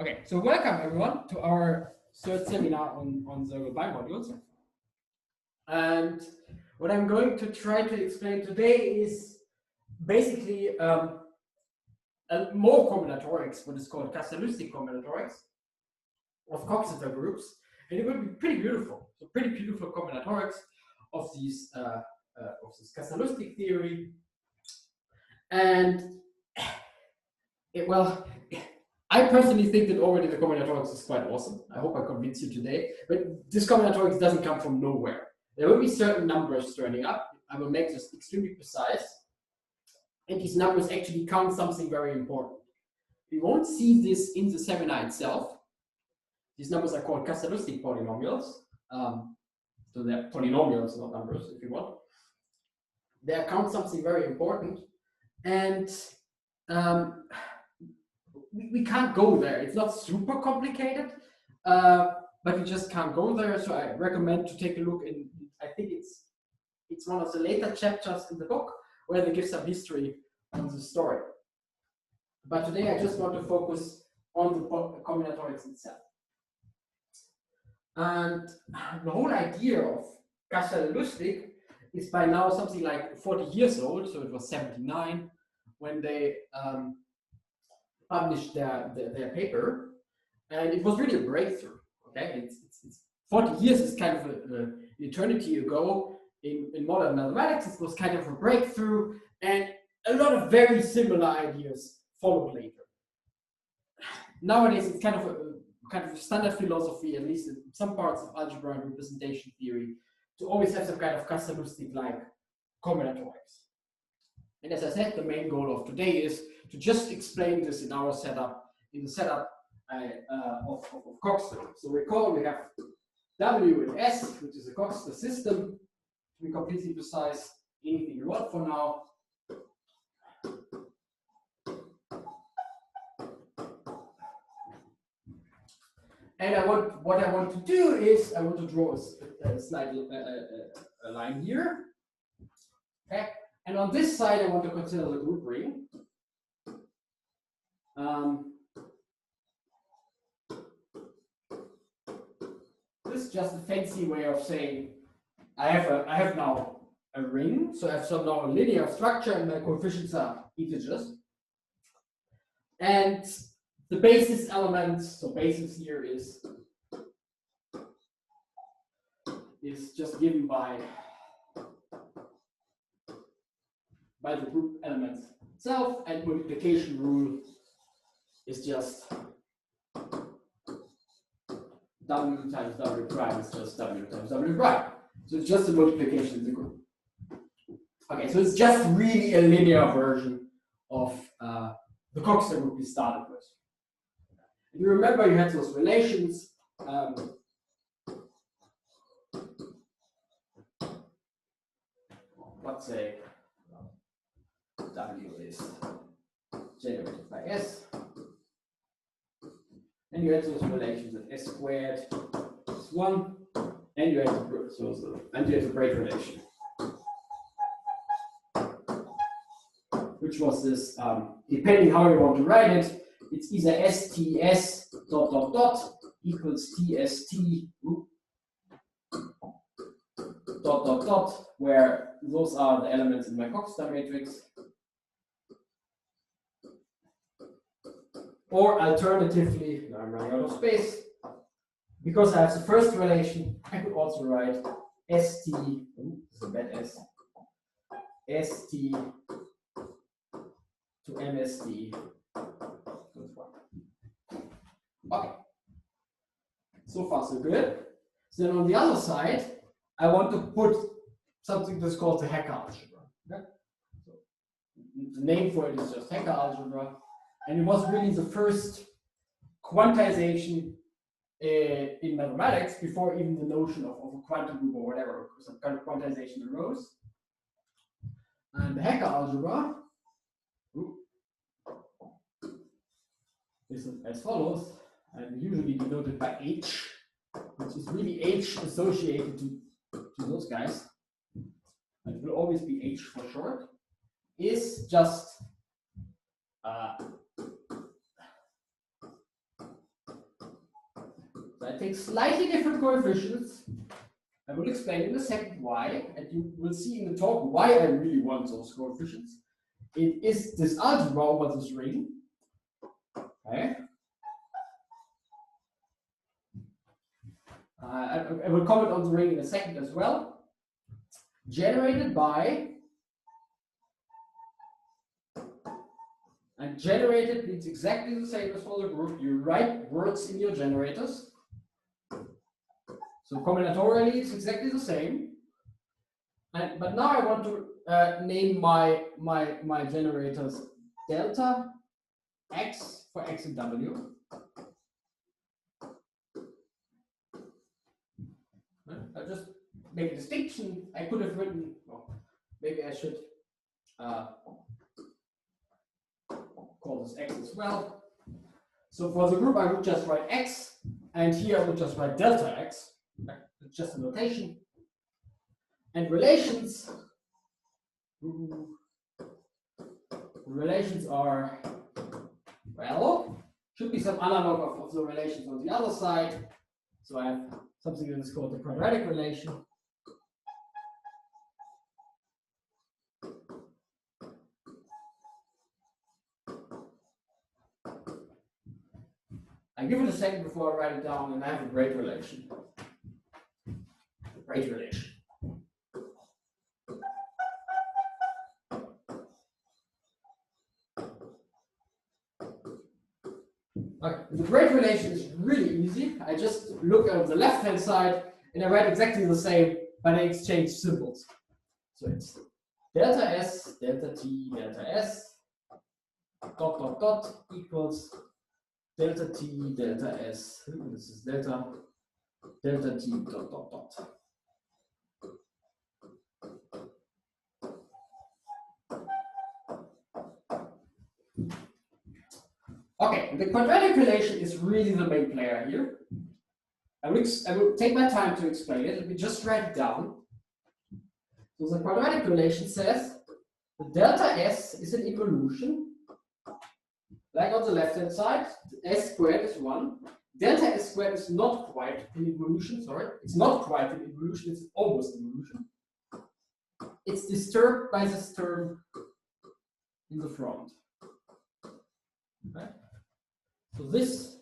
Okay, so welcome everyone to our third seminar on Soergel bimodules. And what I'm going to try to explain today is basically more combinatorics, what is called Kazhdan-Lusztig combinatorics of Coxeter groups, and it will be pretty beautiful. So pretty beautiful combinatorics of these of this Kazhdan-Lusztig theory, and I personally think that already the combinatorics is quite awesome. I hope I convince you today. But this combinatorics doesn't come from nowhere. There will be certain numbers turning up. I will make this extremely precise. And these numbers actually count something very important. We won't see this in the seminar itself. These numbers are called Kazhdan-Lusztig polynomials. So they're polynomials, not numbers, if you want. They account something very important. And we can't go there. It's not super complicated, but we just can't go there. So I recommend to take a look in, I think it's one of the later chapters in the book where they give some history on the story. But today I just want to focus on the combinatorics itself. And the whole idea of Kazhdan-Lusztig is by now something like 40 years old. So it was 79 when they published their paper, and it was really a breakthrough. Okay, it's 40 years is kind of an eternity ago in modern mathematics. It was kind of a breakthrough, and a lot of very similar ideas followed later. Nowadays, it's kind of a standard philosophy, at least in some parts of algebra and representation theory, to always have some kind of Kazhdan-Lusztig-like combinatorics. And as I said, the main goal of today is to just explain this in our setup, in the setup of Coxeter. So recall we have W and S, which is a Coxeter system. To be completely precise, anything you want for now. And what I want to do is I want to draw a slide, a line here. Okay. And on this side, I want to consider the group ring. This is just a fancy way of saying I have now a ring, so I have now a linear structure, and my coefficients are integers. And the basis elements, so basis here is just given by the group element itself, and multiplication rule is just W times W prime is just W times W prime. So it's just a multiplication in the group. Okay, so it's just really a linear version of the Coxeter group we started with. And you remember you had those relations. Let's say W is generated by S. And you had those relations that S squared is 1, and you had the break relation, which was this, depending how you want to write it, it's either STS ... equals TST ... where those are the elements in my Coxeter matrix. Or alternatively, now I'm running out of space, because I have the first relation, I could also write ST, this is a bad S, ST to MST. Okay, so far so good. So then on the other side, I want to put something that's called the Hacker algebra. Okay? So the name for it is just Hacker algebra. And it was really the first quantization in mathematics before even the notion of a quantum group or whatever, some kind of quantization arose. And the Hacker algebra is as follows, and usually denoted by H, which is really H associated to those guys. And it will always be H for short, is just I take slightly different coefficients. I will explain in a second why, and you will see in the talk why I really want those coefficients. It is this algebra over this ring. Okay. I will comment on the ring in a second as well. Generated by, and generated means exactly the same as for the group. You write words in your generators. So combinatorially, it's exactly the same. But now I want to name my generators delta x for x and w. I just make a distinction. I could have written, well, maybe I should call this x as well. So for the group, I would just write x, and here I would just write delta x. It's just a notation. And relations are, well, should be some analog of the relations on the other side. So I have something that is called the quadratic relation. I give it a second before I write it down, and I have a great relation. Great relation. Okay. The great relation is really easy. I just look at the left-hand side and I write exactly the same, but I exchange symbols. So it's delta S, delta T, delta S, dot, dot, dot, equals delta T, delta S. This is delta T, dot, dot, dot. Okay, the quadratic relation is really the main player here. I will take my time to explain it. Let me just write it down. So the quadratic relation says the delta S is an evolution. Like on the left-hand side, S squared is 1. Delta S squared is not quite an evolution, sorry. It's not quite an evolution, it's almost an evolution. It's disturbed by this term in the front. Okay. So this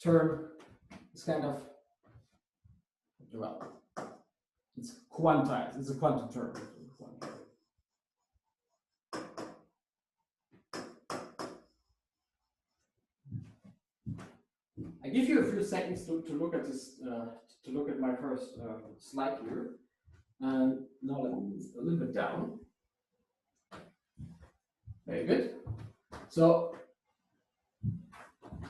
term is kind of, well, it's quantized, it's a quantum term. I give you a few seconds to look at this, to look at my first slide here. And now let me move a little bit down. Very good. So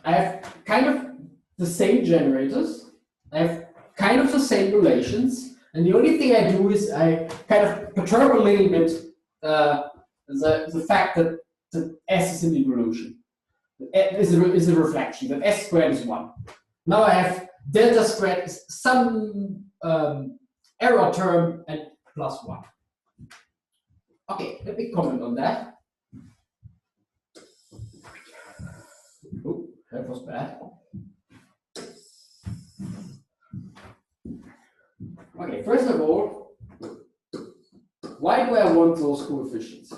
I have kind of the same generators. I have kind of the same relations. And the only thing I do is I kind of perturb a little bit the fact that S is an evolution. Is a reflection, that S squared is 1. Now I have delta squared is some error term and plus 1. Okay, let me comment on that. Oh, that was bad. Okay, first of all, why do I want those coefficients?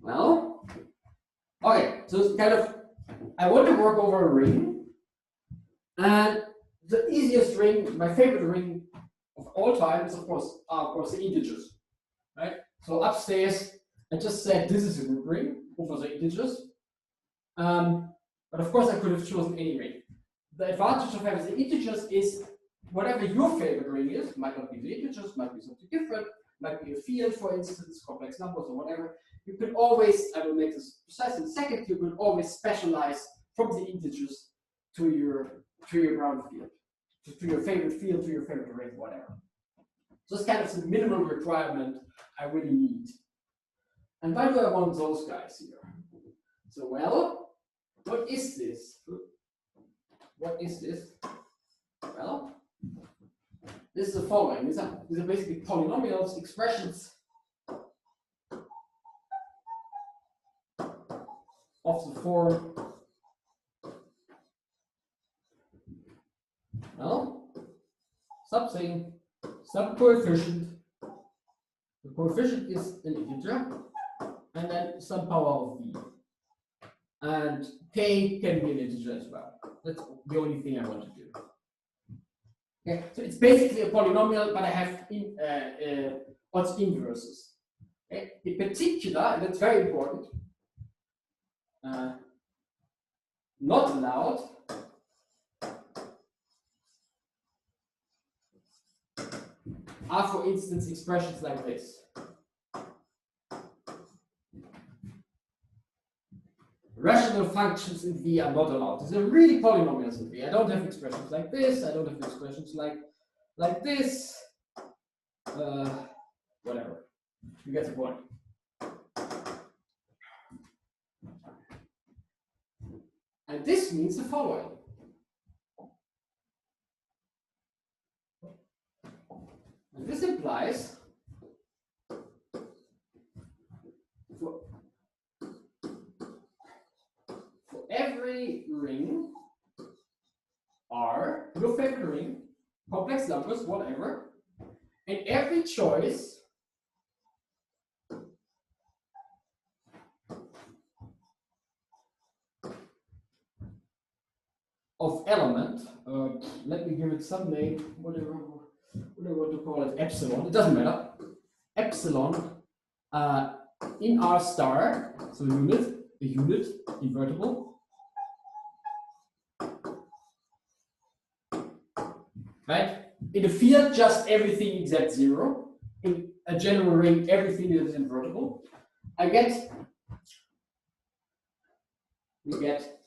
Well, okay, so it's kind of, I want to work over a ring, and the easiest ring, my favorite ring of all time is of course the integers, right? So upstairs, I just said this is a group ring over the integers, but of course I could have chosen any ring. The advantage of having the integers is whatever your favorite ring is, might not be the integers, might be something different, might be a field, for instance, complex numbers or whatever. You could always, I will make this precise in a second, you could always specialize from the integers to your ground field, to your favorite field, to your favorite ring, whatever. So it's kind of the minimum requirement I really need. And why do I want those guys here? So, well, what is this? What is this? Well, this is the following. These are basically polynomials, expressions. of the form, well, something, some coefficient. The coefficient is an integer, and then some power of v. And k can be an integer as well. That's the only thing I want to do. Okay, so it's basically a polynomial, but I have odds inverses. Okay? In particular, and that's very important, not allowed are, for instance, expressions like this. Rational functions in V are not allowed. These are really polynomials in V. I don't have expressions like this. I don't have expressions like this. Whatever. You get the point. And this means the following. And this implies for every ring R, your favorite ring, complex numbers, whatever, and every choice of element, let me give it some name, whatever I want to call it, epsilon, it doesn't matter. Epsilon in R star, so a unit, invertible. Right? In a field, just everything except 0. In a general ring, everything is invertible. We get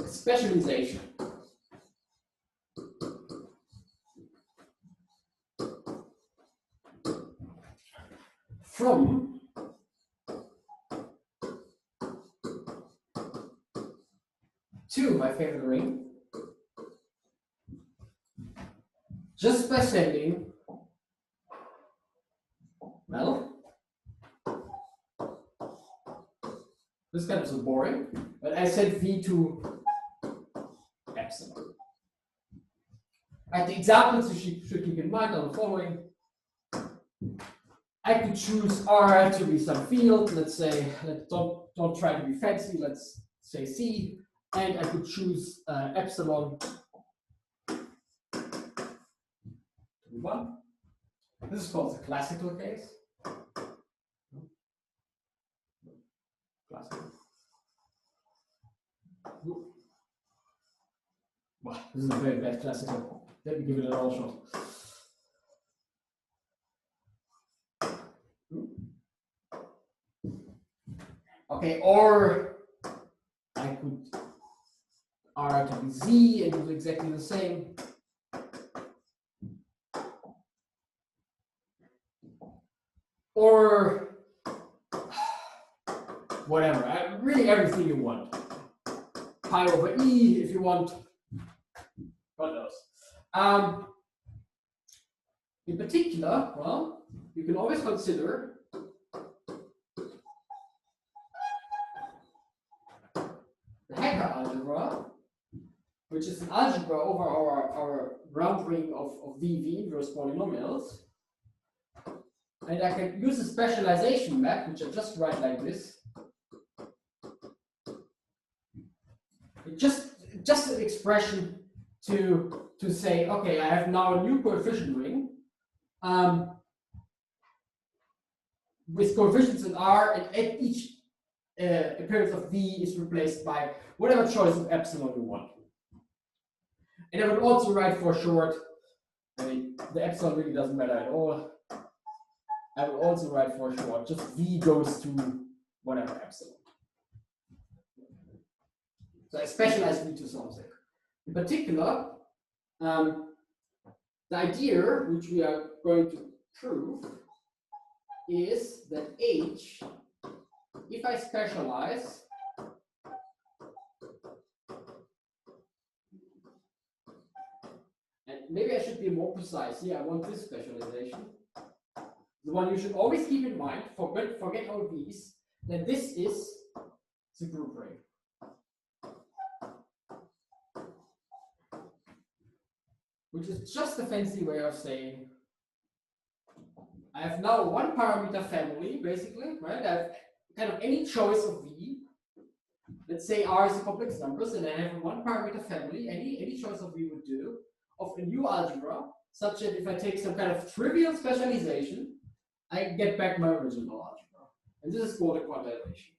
specialization from to my favorite ring just by sending, well, this kind of so boring, but I send V to epsilon. Right, the examples you should keep in mind are the following. I could choose R to be some field, let's say, don't try to be fancy, let's say C, and I could choose epsilon to be 1. This is called the classical case. Classical. Wow, this is a very bad classical. Let me give it an all shot. Okay, or I could R to be Z and do exactly the same. Or whatever, really everything you want. Pi over E if you want. God knows. In particular, well, you can always consider the Hacker algebra, which is an algebra over our round ring of V inverse polynomials. And I can use a specialization map, which I just write like this. Just an expression to say, okay, I have now a new coefficient ring with coefficients in R, and at each appearance of V is replaced by whatever choice of epsilon you want. And I would also write for short, I mean, the epsilon really doesn't matter at all. I will also write for short, just V goes to whatever epsilon. So I specialize V to something. In particular, the idea which we are going to prove is that H, if I specialize, and maybe I should be more precise here, I want this specialization. The one you should always keep in mind, forget all these. then this is the group ring. Which is just a fancy way of saying I have now one parameter family, basically, right? I have kind of any choice of V. Let's say R is a complex numbers, and I have a one parameter family, any choice of V would do, of a new algebra, such that if I take some kind of trivial specialization, I get back my original algebra. And this is called a quadrilation.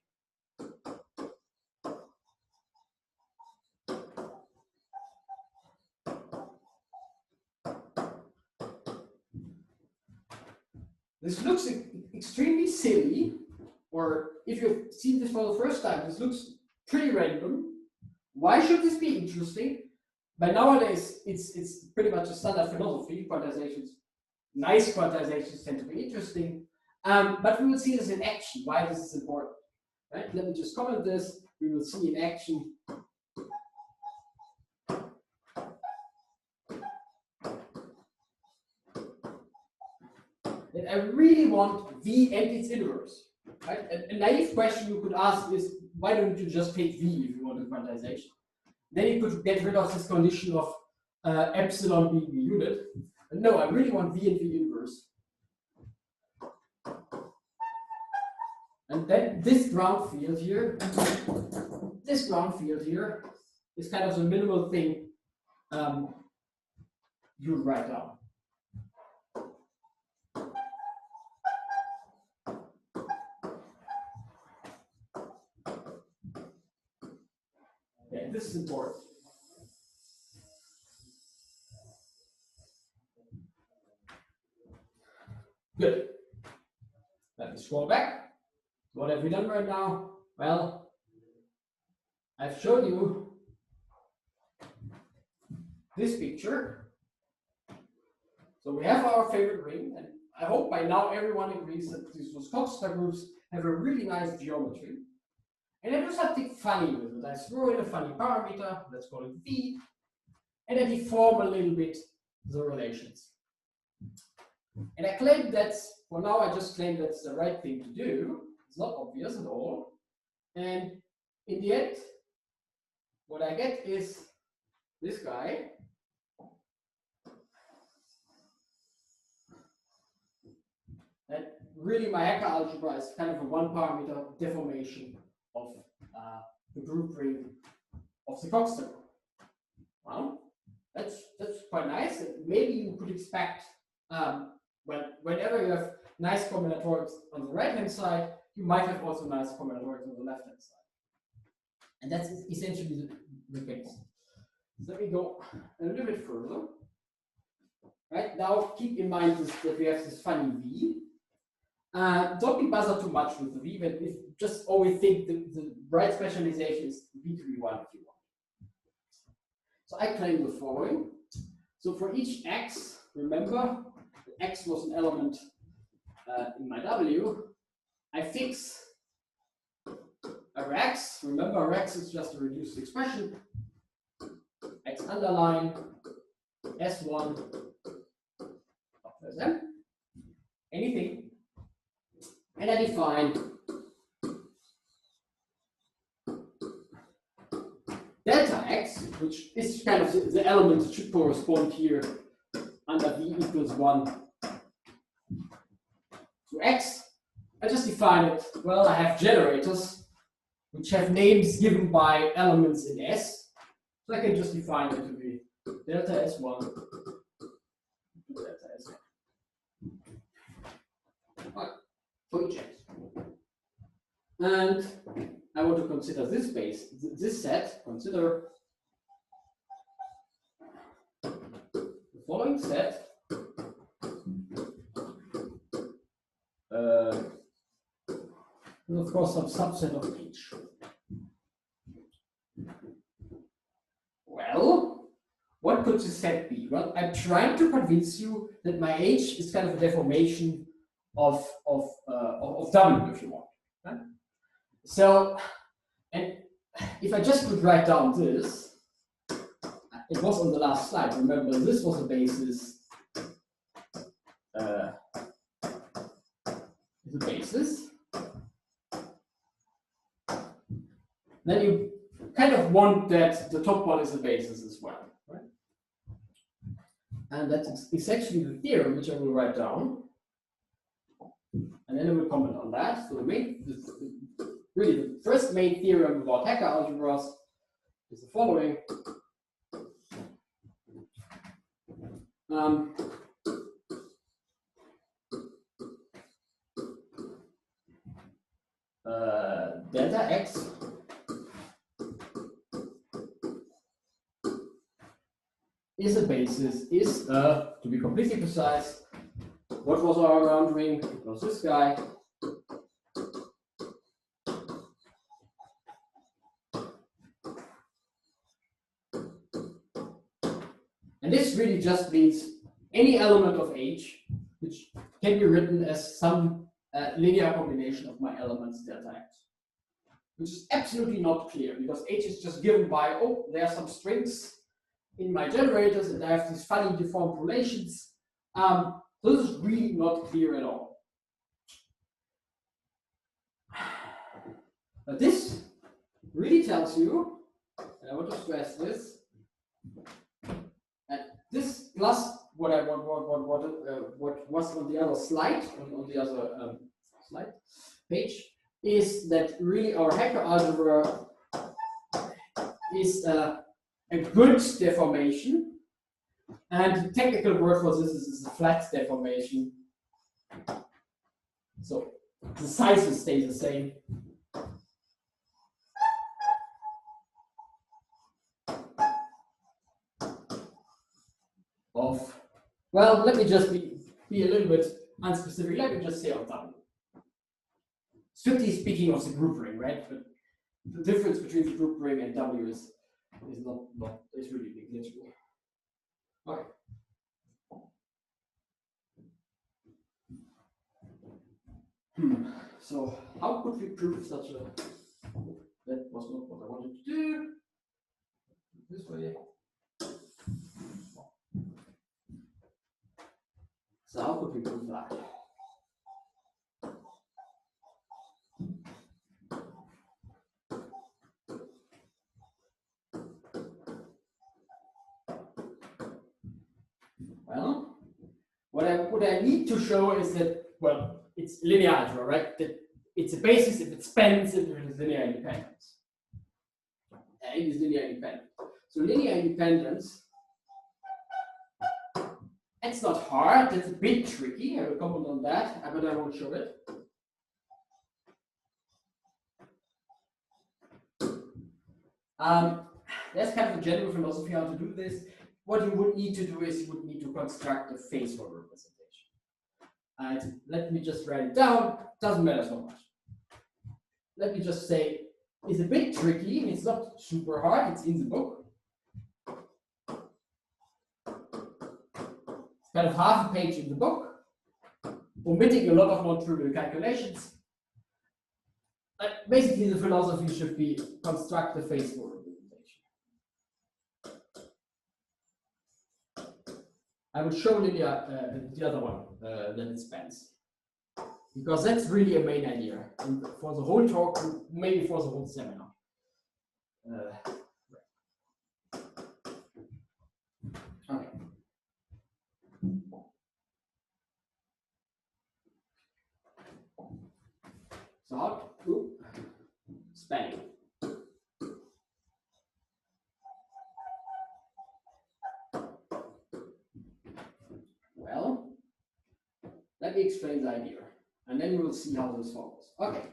This looks extremely silly, or if you've seen this for the first time, this looks pretty random. Why should this be interesting? By nowadays, it's pretty much a standard philosophy. Quantizations, nice quantizations tend to be interesting, but we will see this in action. Why this is important, right? Let me just comment this. We will see in action. That I really want V and its inverse. Right? A naive question you could ask is, why don't you just take V if you want a quantization? Then you could get rid of this condition of epsilon being a unit. But no, I really want V and V inverse. And then this ground field here is kind of the minimal thing you would write down. Yeah, this is important. Good. Let me scroll back. What have we done right now? Well, I've shown you this picture. So we have our favorite ring, and I hope by now everyone agrees that these Soergel groups have a really nice geometry. And I do something funny with it. I throw in a funny parameter, let's call it V, and I deform a little bit the relations. And I claim that's, for now I just claim that's the right thing to do. It's not obvious at all. And in the end, what I get is this guy. And really my hacker algebra is kind of a one parameter deformation of the group ring of the Kazhdan. Well, that's quite nice. Maybe you could expect whenever you have nice combinatorics on the right hand side, you might have also nice combinatorics on the left hand side. And that's essentially the case. So let me go a little bit further. Right now, keep in mind that we have this funny V. Don't be bothered too much with the V, but just always think that the right specialization is V to be 1 if you want. So I claim the following. So for each x, remember, x was an element in my W, I fix a rex. Remember, rex is just a reduced expression. X underline S1 Sm, anything. And I define delta x, which is kind of the element that should correspond here under V equals 1 to x. I just define it. Well, I have generators which have names given by elements in S. So I can just define it to be delta S1 to delta S1. Right. For each x. And I want to consider this base, this set, consider the following set. And of course some subset of H. Well, what could this set be? Well, I'm trying to convince you that my H is kind of a deformation of W, if you want. Right? So, and if I just could write down this, it was on the last slide. Remember, this was a basis. The basis. then you kind of want that the top one is a basis as well, right? And that's actually the theorem which I will write down. And then I will comment on that. So really the first main theorem about hacker algebras is the following. Delta x is a basis, to be completely precise, what was our boundary? It was this guy. And this really just means any element of H, which can be written as some linear combination of my elements delta x, which is absolutely not clear because H is just given by, oh, there are some strings in my generators and I have these funny deformed relations. So this is really not clear at all. But this really tells you, and I want to stress this, and this plus what I want, what was on the other slide, on the other slide page, is that really our hacker algebra is a good deformation, and the technical word for this is a flat deformation. So the sizes stay the same. Well, let me just be a little bit unspecific. Let me just say on W. Strictly speaking of the group ring, right? But the difference between the group ring and W is really negligible. Okay. So how could we prove such a? That was not what I wanted to do. This way. So how could we prove that? Well, what I need to show is that, well, it's linear algebra, right? That it's a basis if it spans if it is linear independence. And it is linear independent. So linear independence, it's not hard, it's a bit tricky. I will comment on that, but I won't show it. There's kind of a general philosophy how to do this. What you would need to do is you would need to construct a phasor representation. And let me just write it down. Doesn't matter so much. Let me just say it's a bit tricky. It's not super hard. It's in the book. It's kind of half a page in the book, omitting a lot of non-trivial calculations. But basically, the philosophy should be construct the phasor representation. I will show linear the other one that it spans, because that's really a main idea and for the whole talk, maybe for the whole seminar. Okay. So how to spanning. Well, let me explain the idea, and then you will see how this follows. Okay,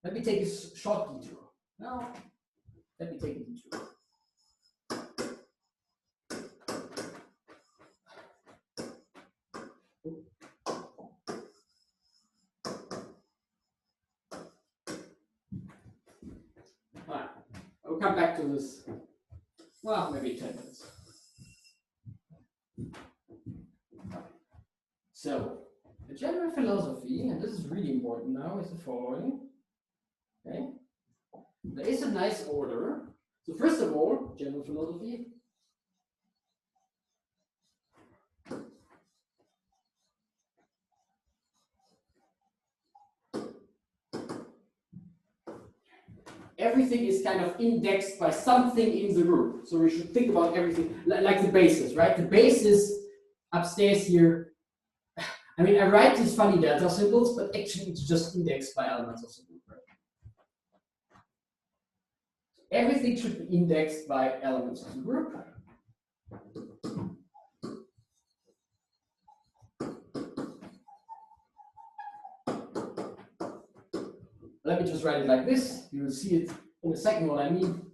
let me take a short detour. Now, let me take a detour. All right, I will come back to this, well, maybe 10 minutes. So, the general philosophy, and this is really important now, is the following. Okay, there is a nice order. So first of all, general philosophy. everything is kind of indexed by something in the group. So we should think about everything like the basis, right? The basis upstairs here. I mean, I write these funny delta symbols, but actually it's just indexed by elements of the group, right? Everything should be indexed by elements of the group. Let me just write it like this. You will see it in a second what I mean.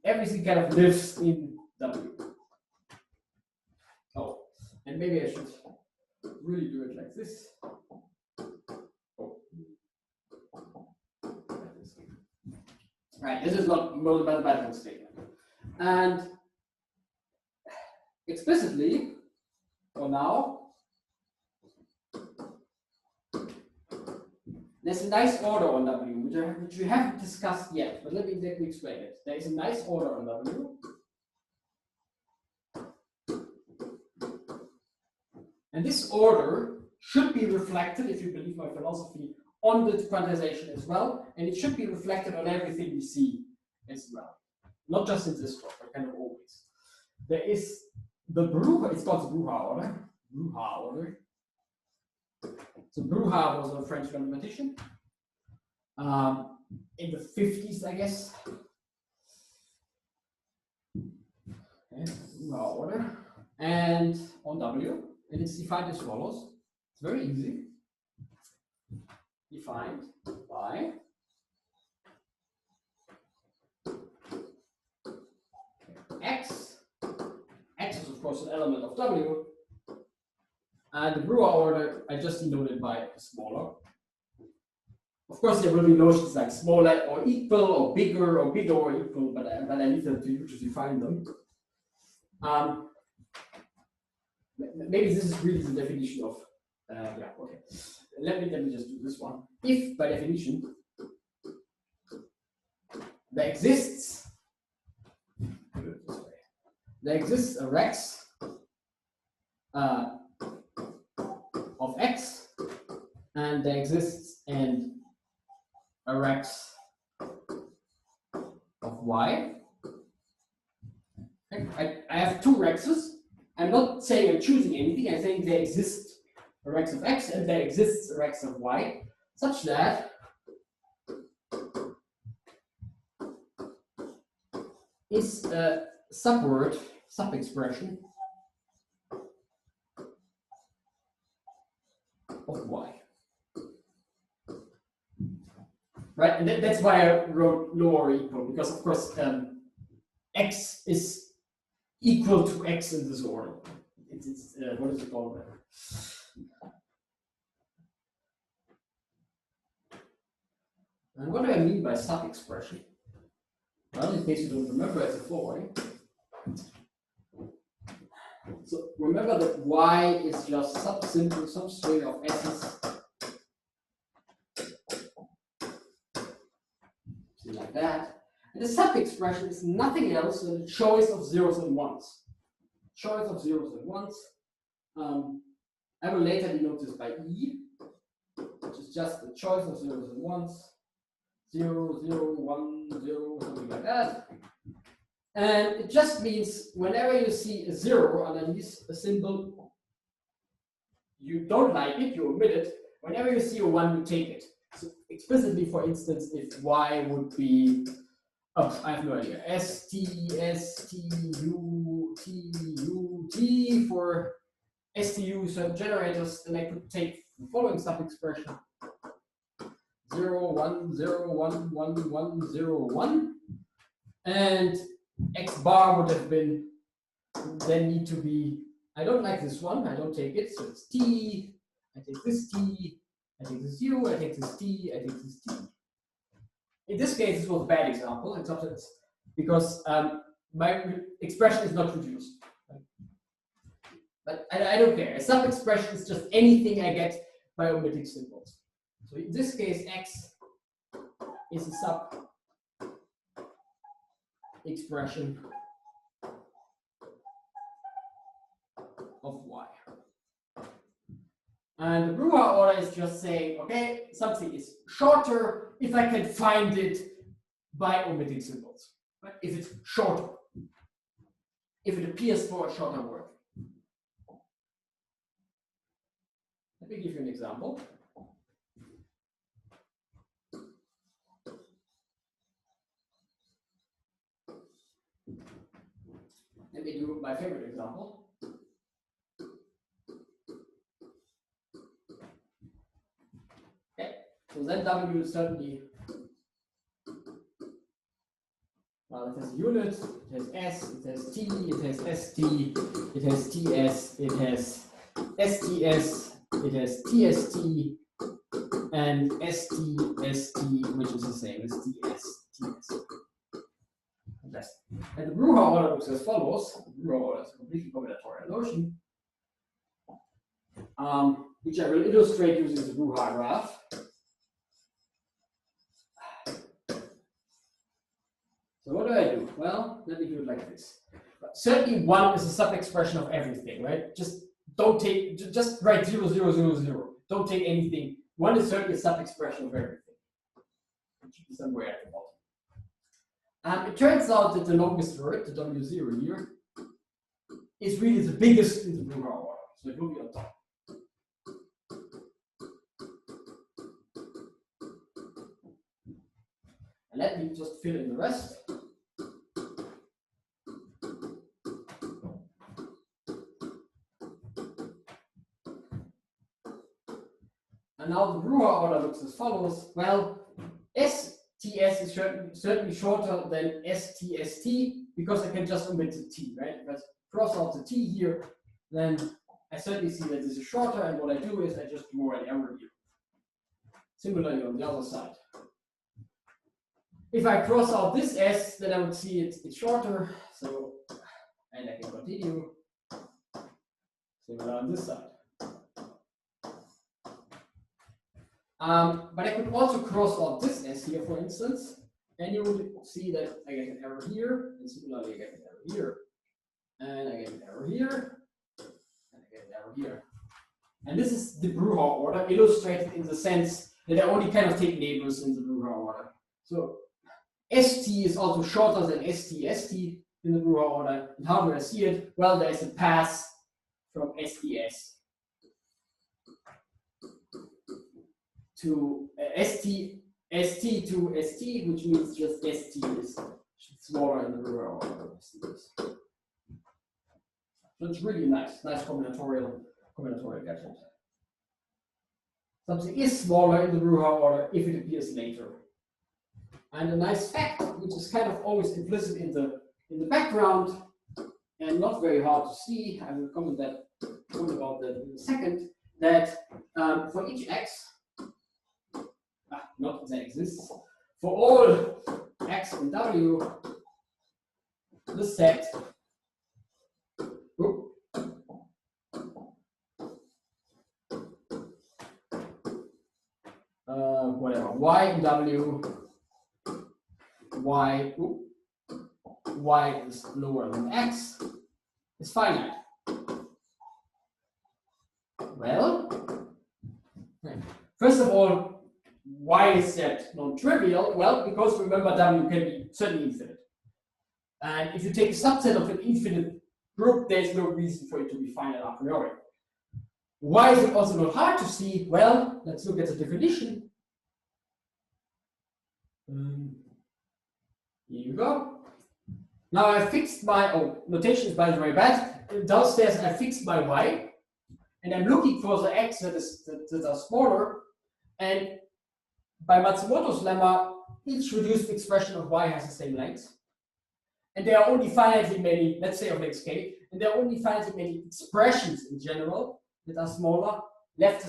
Everything kind of lives in W. Oh, and maybe I should really do it like this. Oh. Right, this is not modal mathematical statement. And explicitly, for now, there's a nice order on W, which we haven't discussed yet, but let me explain it. There is a nice order on W. And this order should be reflected, if you believe my philosophy, on the quantization as well, and it should be reflected on everything we see as well. Not just in this talk, but kind of always. There is the Bruha, it's called the Bruha order. Bruha order. So Bruha was a French mathematician in the 50s, I guess. Okay, Bruha order. And on W, and it's defined as follows. It's very easy. Defined by X. X is, of course, an element of W. And the Bruha order, I just denoted by smaller. Of course, there will be notions like smaller or equal, or bigger or equal, but I leave them to you to define them. Maybe this is really the definition of, yeah, okay. Let me just do this one. If, by definition, there exists a rex of X, and there exists a rex of Y. I have two rexes. I'm not saying I'm choosing anything. I'm saying there exists a rex of X and there exists a rex of Y, such that is a subword, sub-expression of Y. Right, and that's why I wrote lower or equal, because of course X is equal to X in this order. It's what is it called? And what do I mean by sub-expression? Well, in case you don't remember, it's a following. So remember that Y is just subsimple substring of S's. Like that. And the sub-expression is nothing else than a choice of zeros and ones. Choice of zeros and ones. I will later denote this by E, which is just the choice of zeros and ones. 0, 0, 1, 0, something like that. And it just means whenever you see a 0 underneath a symbol, you don't like it, you omit it. Whenever you see a 1, you take it. So explicitly, for instance, if Y would be, oh, I have no idea, S, T, S, T, U, T, U, T for STU certain generators, then I could take the following sub-expression 0, 1, 0, 1, 1, 1, 0, 1, and X bar would have been, then need to be, I don't like this one, I don't take it, so it's T, I take this T, I take this U, I take this T, I take this T. In this case, this was a bad example, because my expression is not reduced. But I don't care. A sub-expression is just anything I get by omitting symbols. So in this case, X is a sub-expression of Y. And the Bruha order is just saying, okay, something is shorter if I can find it by omitting symbols. Right? If it's shorter, if it appears for a shorter word. Let me give you an example. Let me do my favorite example. Okay, so then W is certainly, well, it has a unit, it has S, it has T, it has ST, it has TS, it has STS, it has TST, and ST, which is the same as TS. And the Bruger order looks as follows. The Bruger order is a completely combinatorial notion, which I will illustrate using the Bruger graph. So what do? Well, let me do it like this. Certainly 1 is a sub-expression of everything, right? Just don't take, just write 0, 0, 0, 0. Don't take anything. 1 is certainly a sub-expression of everything. It should be somewhere at the bottom. It turns out that the longest word, the W0 here, is really the biggest in the Bruger order. So it will be on top. And let me just fill in the rest. And now the Bruger order looks as follows. Well, STS is certainly shorter than STST because I can just omit the T, right? If I cross out the T here, then I certainly see that this is shorter, and what I do is I just draw an arrow here. Similarly on the other side. If I cross out this S, then I would see it's shorter, so, and I can continue. Similar on this side. But I could also cross out this S here, for instance, and you would see that I get an error here, and similarly I get an error here, and I get an error here, and I get an error here. And this is the Bruger order, illustrated in the sense that I only kind of take neighbors in the Bruger order. So ST is also shorter than STST in the Bruger order. And how do I see it? Well, there's a pass from SDS to ST to ST, which means just ST is smaller in the Bruger order. So it's really nice combinatorial gadget. Something is smaller in the Bruger order if it appears later. And a nice fact, which is kind of always implicit in the background and not very hard to see, I will comment about that in a second, that for each x, not that exists, for all x and w, the set whatever, y and w, y is lower than x, is finite. Well, first of all, why is that non-trivial? Well, because remember, w can be certainly infinite. And if you take a subset of an infinite group, there's no reason for it to be finite a priori. Why is it also not hard to see? Well, let's look at the definition. Here you go. Now I fixed my, notation is by the way bad. Downstairs I fixed my y, and I'm looking for the x that are smaller. And by Matsumoto's lemma, each reduced expression of y has the same length. And there are only finitely many, let's say of length k, and there are only finitely many expressions in general that are smaller, that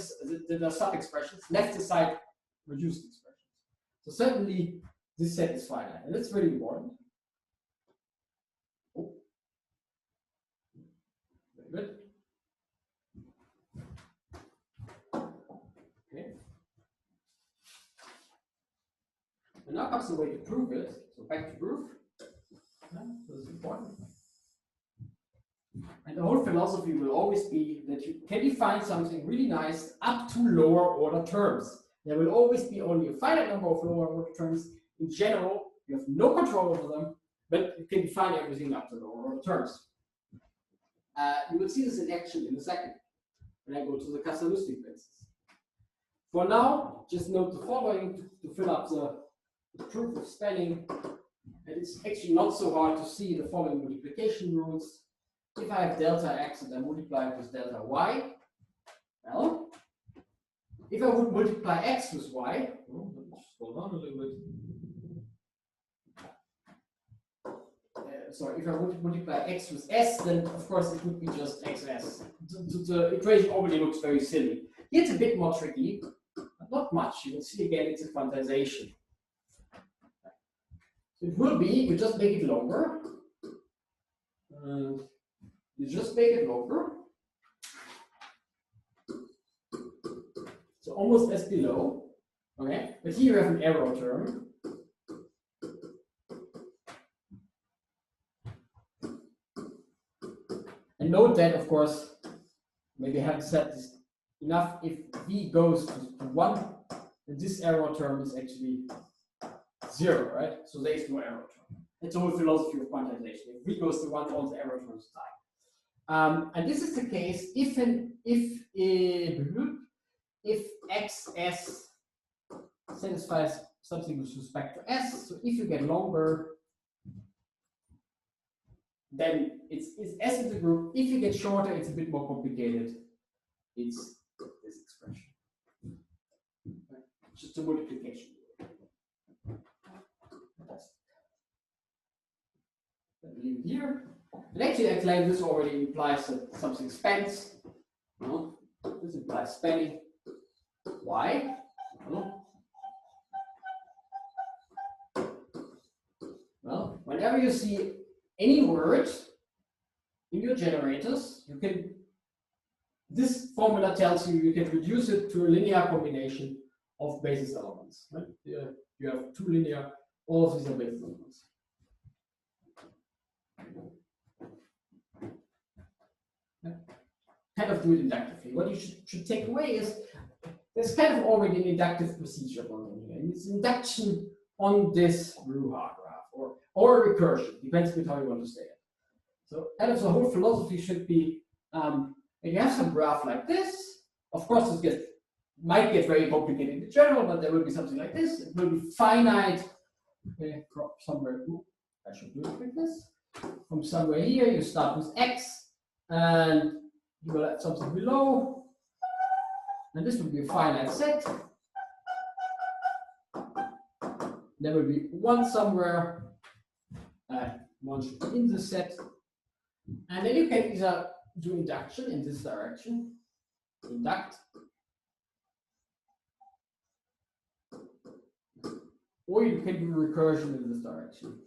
are sub-expressions, left aside reduced expressions. So certainly this set is finite, and that's really important. Very good. Okay. And now comes the way to prove it. So back to proof. This is important. And the whole philosophy will always be that you can define something really nice up to lower order terms. There will always be only a finite number of lower order terms. In general, You have no control over them, but you can define everything up to the lower order terms. You will see this in action in a second when I go to the Kazhdan-Lusztig basis. For now, just note the following to fill up the proof of spanning. And it's actually not so hard to see the following multiplication rules. If I have delta x and I multiply it with delta y, well, if I would multiply x with y, let me just scroll down a little bit. Sorry, if I would multiply x with s, then of course it would be just xs. The equation already looks very silly. Here it's a bit more tricky, but not much. You will see again it's a quantization. It will be, you just make it longer. You just make it longer. So almost as below. Okay, but here you have an error term. And note that, of course, maybe I haven't said this enough. If v goes to 1, then this error term is actually 0, right? So there is no error term. That's the whole philosophy of quantization. If v goes to 1, all the error terms die. And this is the case if xs satisfies something with respect to s. So if you get longer, then it's s in the group. If you get shorter, it's a bit more complicated. It's this expression. Just a multiplication. Leave it here. And actually, I claim this already implies that something spans. No, this implies spanning. Why? No. Well, whenever you see any word in your generators, you can. This formula tells you you can reduce it to a linear combination of basis elements. Right? You have two linear. All of these are basis elements. Kind of do it inductively. What you should take away is there's kind of already an inductive procedure going on here. And it's induction on this Ruha graph or a recursion, depends a bit how you want to say it. So kind of the whole philosophy should be when you have some graph like this, of course this might get very complicated in general, but there will be something like this. It will be finite. Okay, from somewhere. I should do it like this. From somewhere here, you start with x, and you will have something below, and this will be a finite set. There will be one somewhere, one should be in the set, and then you can either do induction in this direction, induct, or you can do recursion in this direction.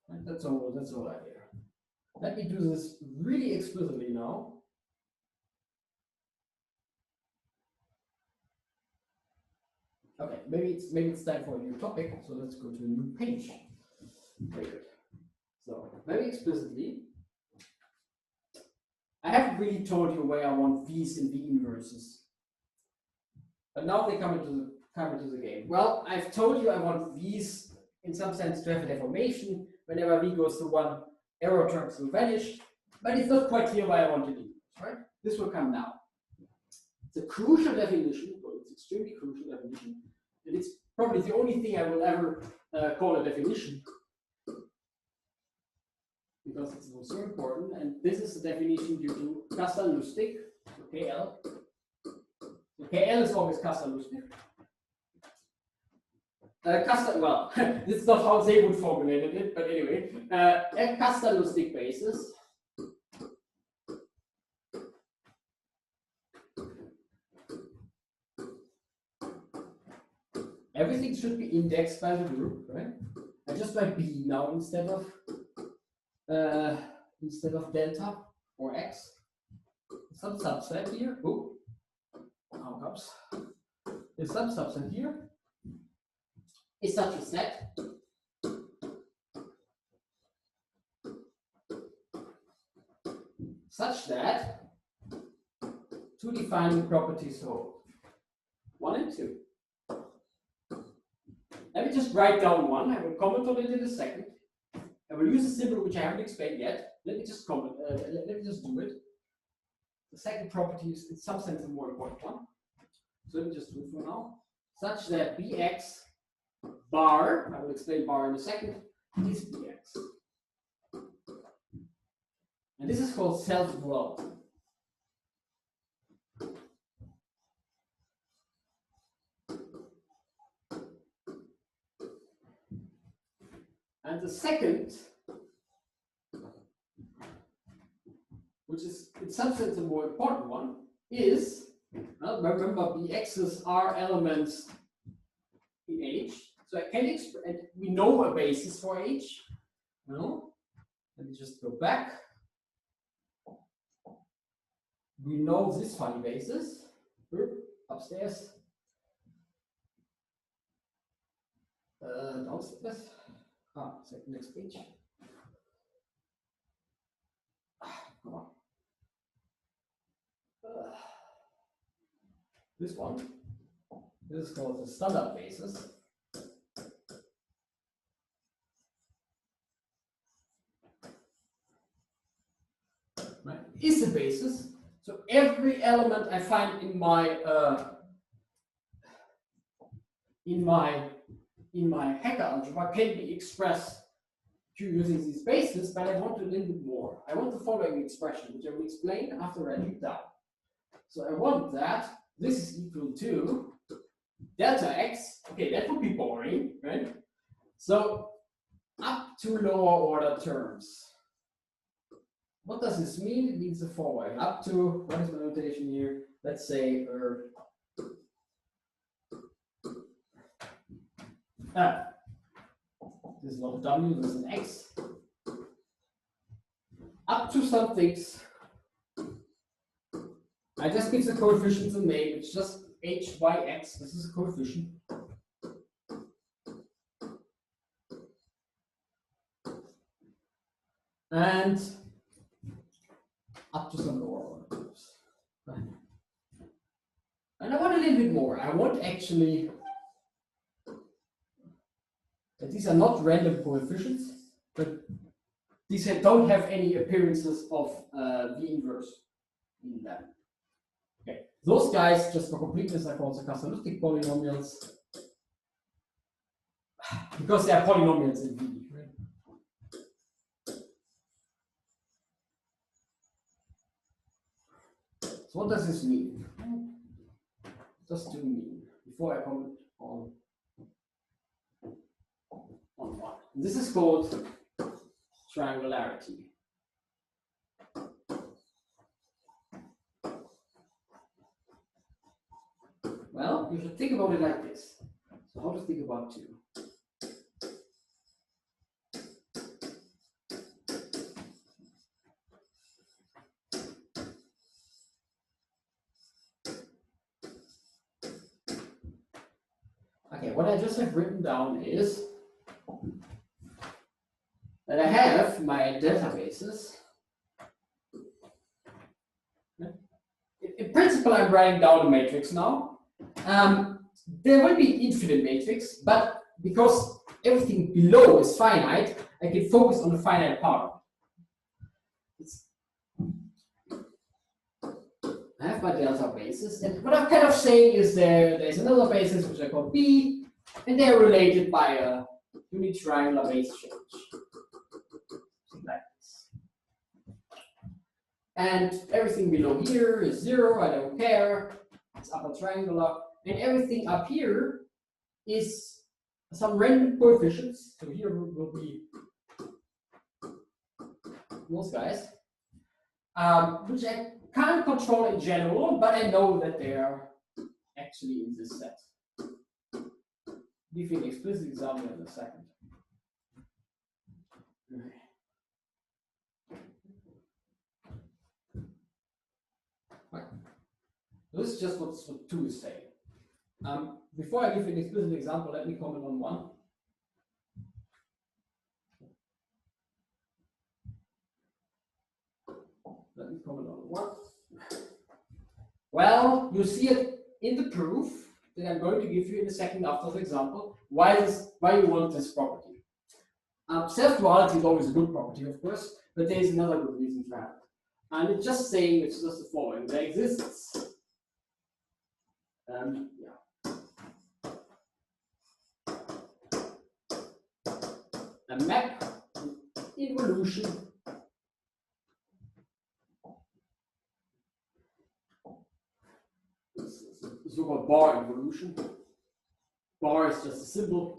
And that's all I hear. Let me do this really explicitly now. Okay, maybe it's time for a new topic, so let's go to a new page. Very good. So very explicitly, I haven't really told you where I want v's and v inverses, but now they come into the game. Well, I've told you I want v's in some sense to have a deformation. Whenever v goes to 1, error terms will vanish, but it's not quite clear why I want it in, right? This will come now. It's a crucial definition, well, it's extremely crucial definition, and it's probably the only thing I will ever call a definition, because it's so important, and this is the definition due to Kazhdan-Lusztig, so KL. So KL is always Kazhdan-Lusztig. Well, this is not how they would formulate it, but anyway, a Kazhdan-Lusztig basis everything should be indexed by the group, right? I just write b now instead of delta or x. Some subset here. Oh, how comes? There's some subset here. Is such a set such that two defining properties hold. 1 and 2. Let me just write down 1. I will comment on it in a second. I will use a symbol which I haven't explained yet. Let me just comment. Let me just do it. The second property is, in some sense, a more important one. So let me just do it for now. Such that bx bar, I will explain bar in a second, is bx. And this is called self-dwelling. And the second, which is in some sense a more important one, is, well, remember bx's are elements in H. So I can express, and we know a basis for H. No? Let me just go back. We know this funny basis. Upstairs. Downstairs. Next page. Come on. This one. This is called the standard basis. Right? Is a basis. So every element I find in my Hacker algebra can be expressed using these bases, but I want a little bit more. I want the following expression, which I will explain after writing it down. So I want that this is equal to delta x. Okay, that would be boring, right? So up to lower order terms. What does this mean? It means the following. Up to, what is my notation here? Let's say this is not a w, this is an x. Up to some things. I just give the coefficients a name. It's just h, y, x. This is a coefficient. And up to some lower order terms. And I want a little bit more. I want actually that these are not random coefficients, but these don't have any appearances of the inverse in them. Okay, those guys, just for completeness, are called the Kazhdan-Lusztig polynomials because they are polynomials in V. Right? So what does this mean? What does it mean? Before I comment on one. This is called triangularity. Well, you should think about it like this. So how to think about 2? Okay, what I just have written down is that I have my databases. In principle, I'm writing down a matrix now. There will be infinite matrix, but because everything below is finite, I can focus on the finite part. I have my delta basis, and what I'm kind of saying is there's another basis which I call B, and they're related by a unit triangular base change. Like this. And everything below here is 0, I don't care. It's upper triangular. And everything up here is some random coefficients. So here will be those guys, which I can't control in general, but I know that they are actually in this set. Give you an explicit example in a second. Right. This is just what 2 is saying. Before I give you an explicit example, let me comment on 1. Let me comment on 1. Well, you see it in the proof that I'm going to give you in a second after the example. Why you want this property? Self-duality is always a good property, of course, but there is another good reason for that. And it's just saying, it's just the following. There exists a map involution so-called bar involution. Bar is just a symbol.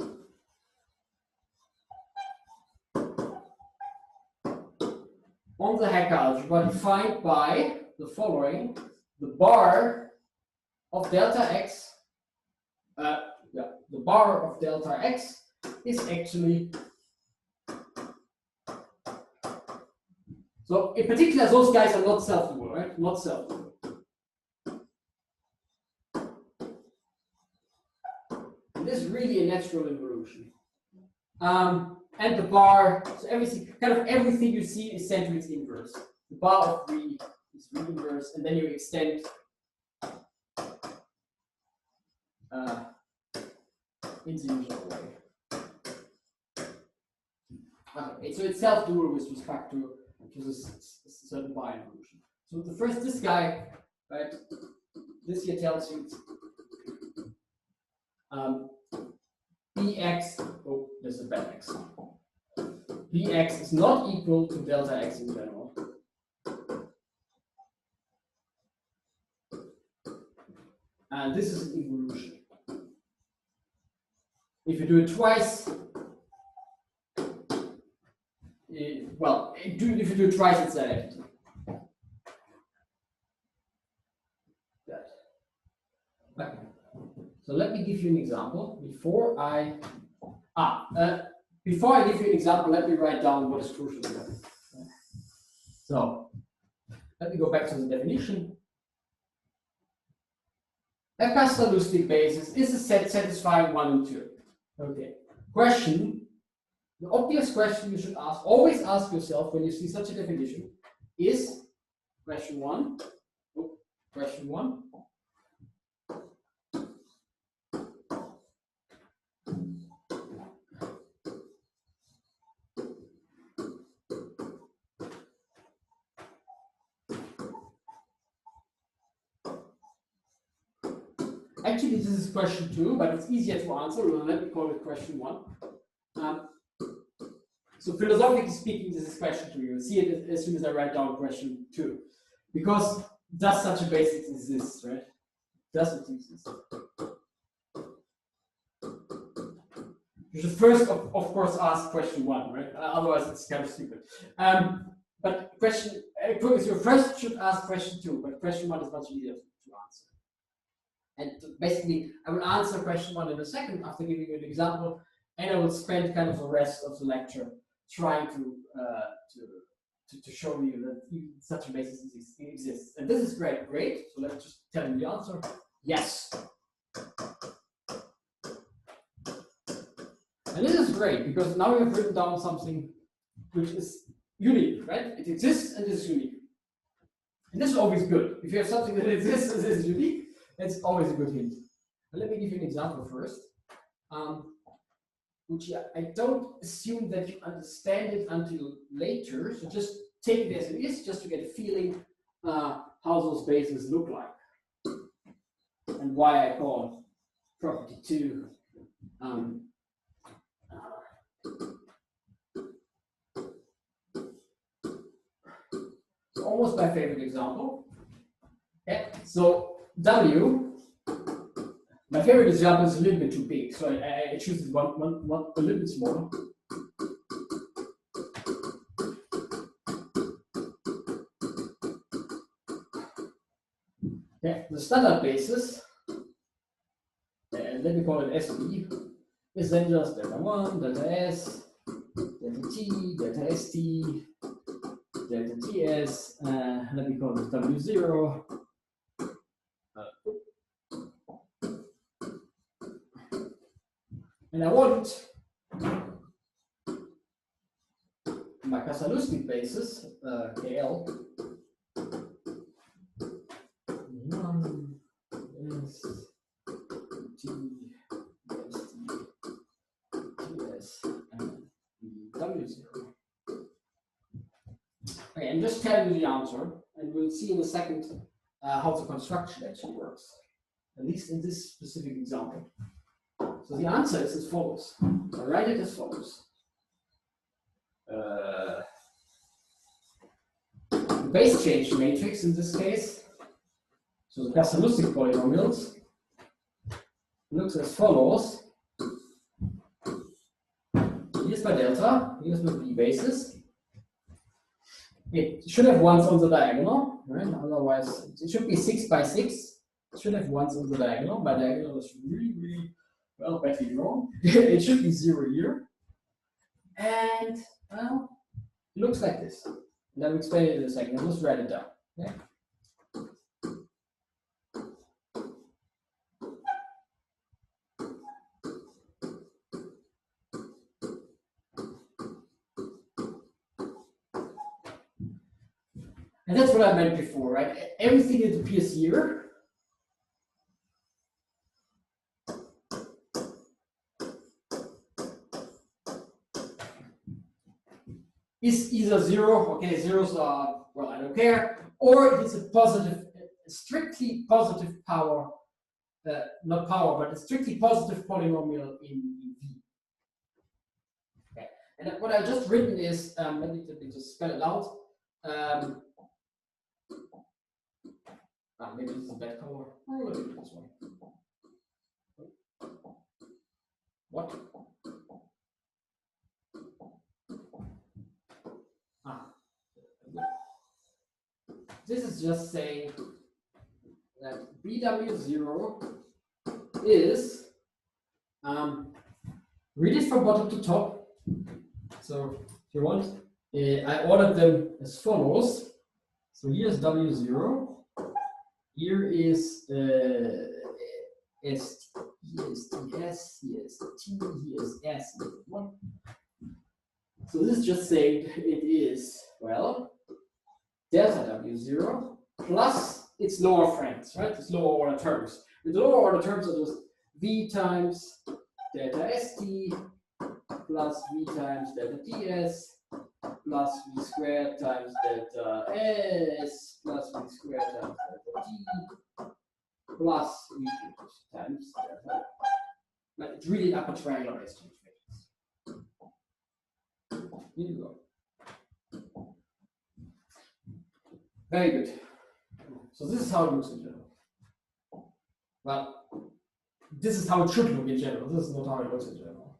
On the Hacker algebra defined by the following: the bar of delta x, the bar of delta x is actually, so in particular those guys are not self-dual, right? Not self-dual. This is really a natural involution. And the bar, so everything you see is centered its inverse. The bar of V is V inverse, and then you extend in the usual way. Okay, so it's self-dual with respect to this certain bar involution. So this guy, right? This here tells you bx, oh, there's a bad x. Bx is not equal to delta x in general. And this is an involution. If you do it twice, if you do it twice, it's identity. Okay. So let me give you an example. Before I give you an example, let me write down what is crucial here. So let me go back to the definition. A Kazhdan-Lusztig basis is a set satisfying 1 and 2. Okay. Question. The obvious question you should always ask yourself when you see such a definition is question 1. Question 1. Actually, this is question 2, but it's easier to answer. Well, let me call it question 1. So philosophically speaking, this is question 2. You'll see it as soon as I write down question 2. Because does such a basis exist, right? Does it exist? You should first, of course, ask question 1, right? Otherwise, it's kind of stupid. But you first should ask question 2, but question 1 is much easier to answer. And basically, I will answer question 1 in a second after giving you an example, and I will spend kind of the rest of the lecture trying to show you that such a basis exists. And this is great. So let's just tell you the answer. Yes. And this is great because now we have written down something which is unique, right? It exists and is unique. And this is always good. If you have something that exists and is unique, it's always a good hint. And let me give you an example first, which I don't assume that you understand it until later. So just take it as it is, just to get a feeling how those bases look like, and why I call property 2 almost my favorite example. Okay, so W. My favorite example is a little bit too big, so I choose this one a little bit smaller. Okay, the standard basis, let me call it SB, is then just delta 1, delta S, delta T, delta ST, delta TS, let me call it W0. And I want my Kazhdan-Lusztig basis, KL, 1, Okay, I'm just telling you the answer, and we'll see in a second how the construction actually works, at least in this specific example. So the answer is as follows. I write it as follows. The base change matrix in this case, so the Kazhdan-Lusztig polynomials, looks as follows. Here's my delta, here's my b basis. It should have ones on the diagonal, right? Otherwise, it should be 6 by 6. It should have ones on the diagonal. My diagonal is really, well, badly drawn. It should be 0 here. And, well, it looks like this. And I'll explain it in a second. I'll just write it down. Okay? And that's what I meant before, right? Everything that appears here is either 0, okay, zeros are, well, I don't care, or it is a positive, strictly positive power, not power, but a strictly positive polynomial in V. Okay, and what I just written is, let me just spell it out. Maybe this is a bad color. Oh, let me do this one. What? This is just saying that BW0 is, read it from bottom to top. So if you want, I ordered them as follows. So here's W0. Here is S, here is TS, here is T, here is S, here is 1. So this is just saying it is, well, delta W0 plus its lower friends, right? Its lower order terms. With the lower order terms are just V times delta ST plus V times delta TS plus V squared times delta S plus V squared times delta T plus V times delta. But it's really upper triangular exchange matrix. Here you go. Very good. So this is how it looks in general. Well, this is how it should look in general. This is not how it looks in general.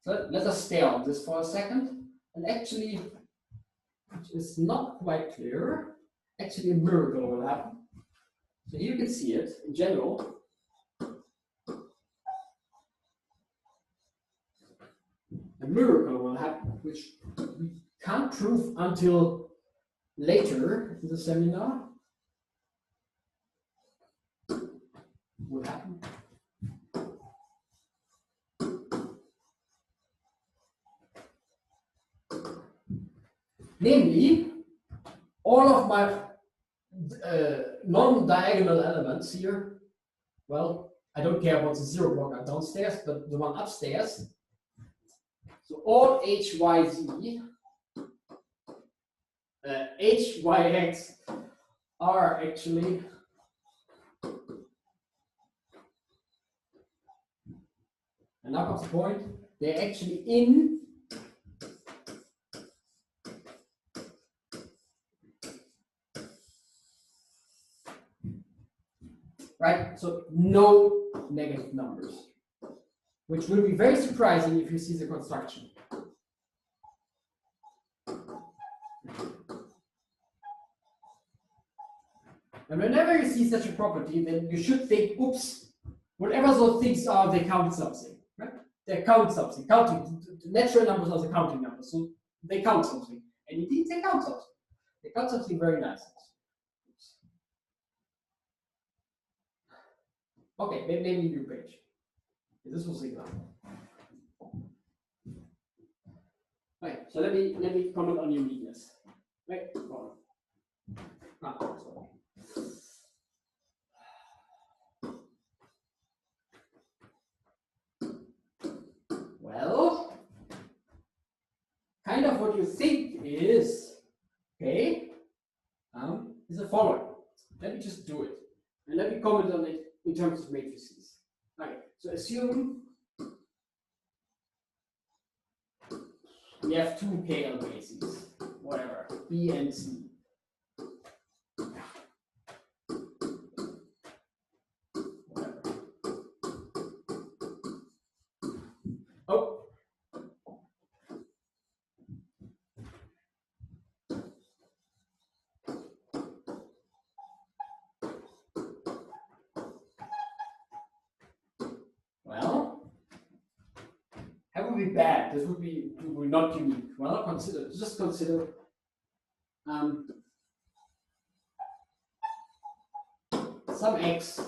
So let us stay on this for a second. And actually, which is not quite clear, actually a miracle will happen. So here you can see it in general. A miracle will happen, which we can't prove until later in the seminar. Will happen. Namely, all of my non-diagonal elements here, well, I don't care about the 0 block downstairs, but the one upstairs. So all H, Y, Z, H, Y, X are actually and now comes the point, they're actually in right? So no negative numbers, which will be very surprising if you see the construction. And whenever you see such a property, then you should think, oops, whatever those things are, they count something, right? They count something. Counting, the natural numbers are the counting numbers, so they count something. And indeed, they count something. They count something very nice. Okay, maybe new page. This was the example. Right, so let me comment on uniqueness. Right, sorry. Well, kind of what okay, is the following. Let me just do it. And let me comment on it in terms of matrices. Okay, so assume we have two KL bases, whatever, B and C. Whatever. Oh. Well, that would be bad. This would be not unique. Well, just consider some x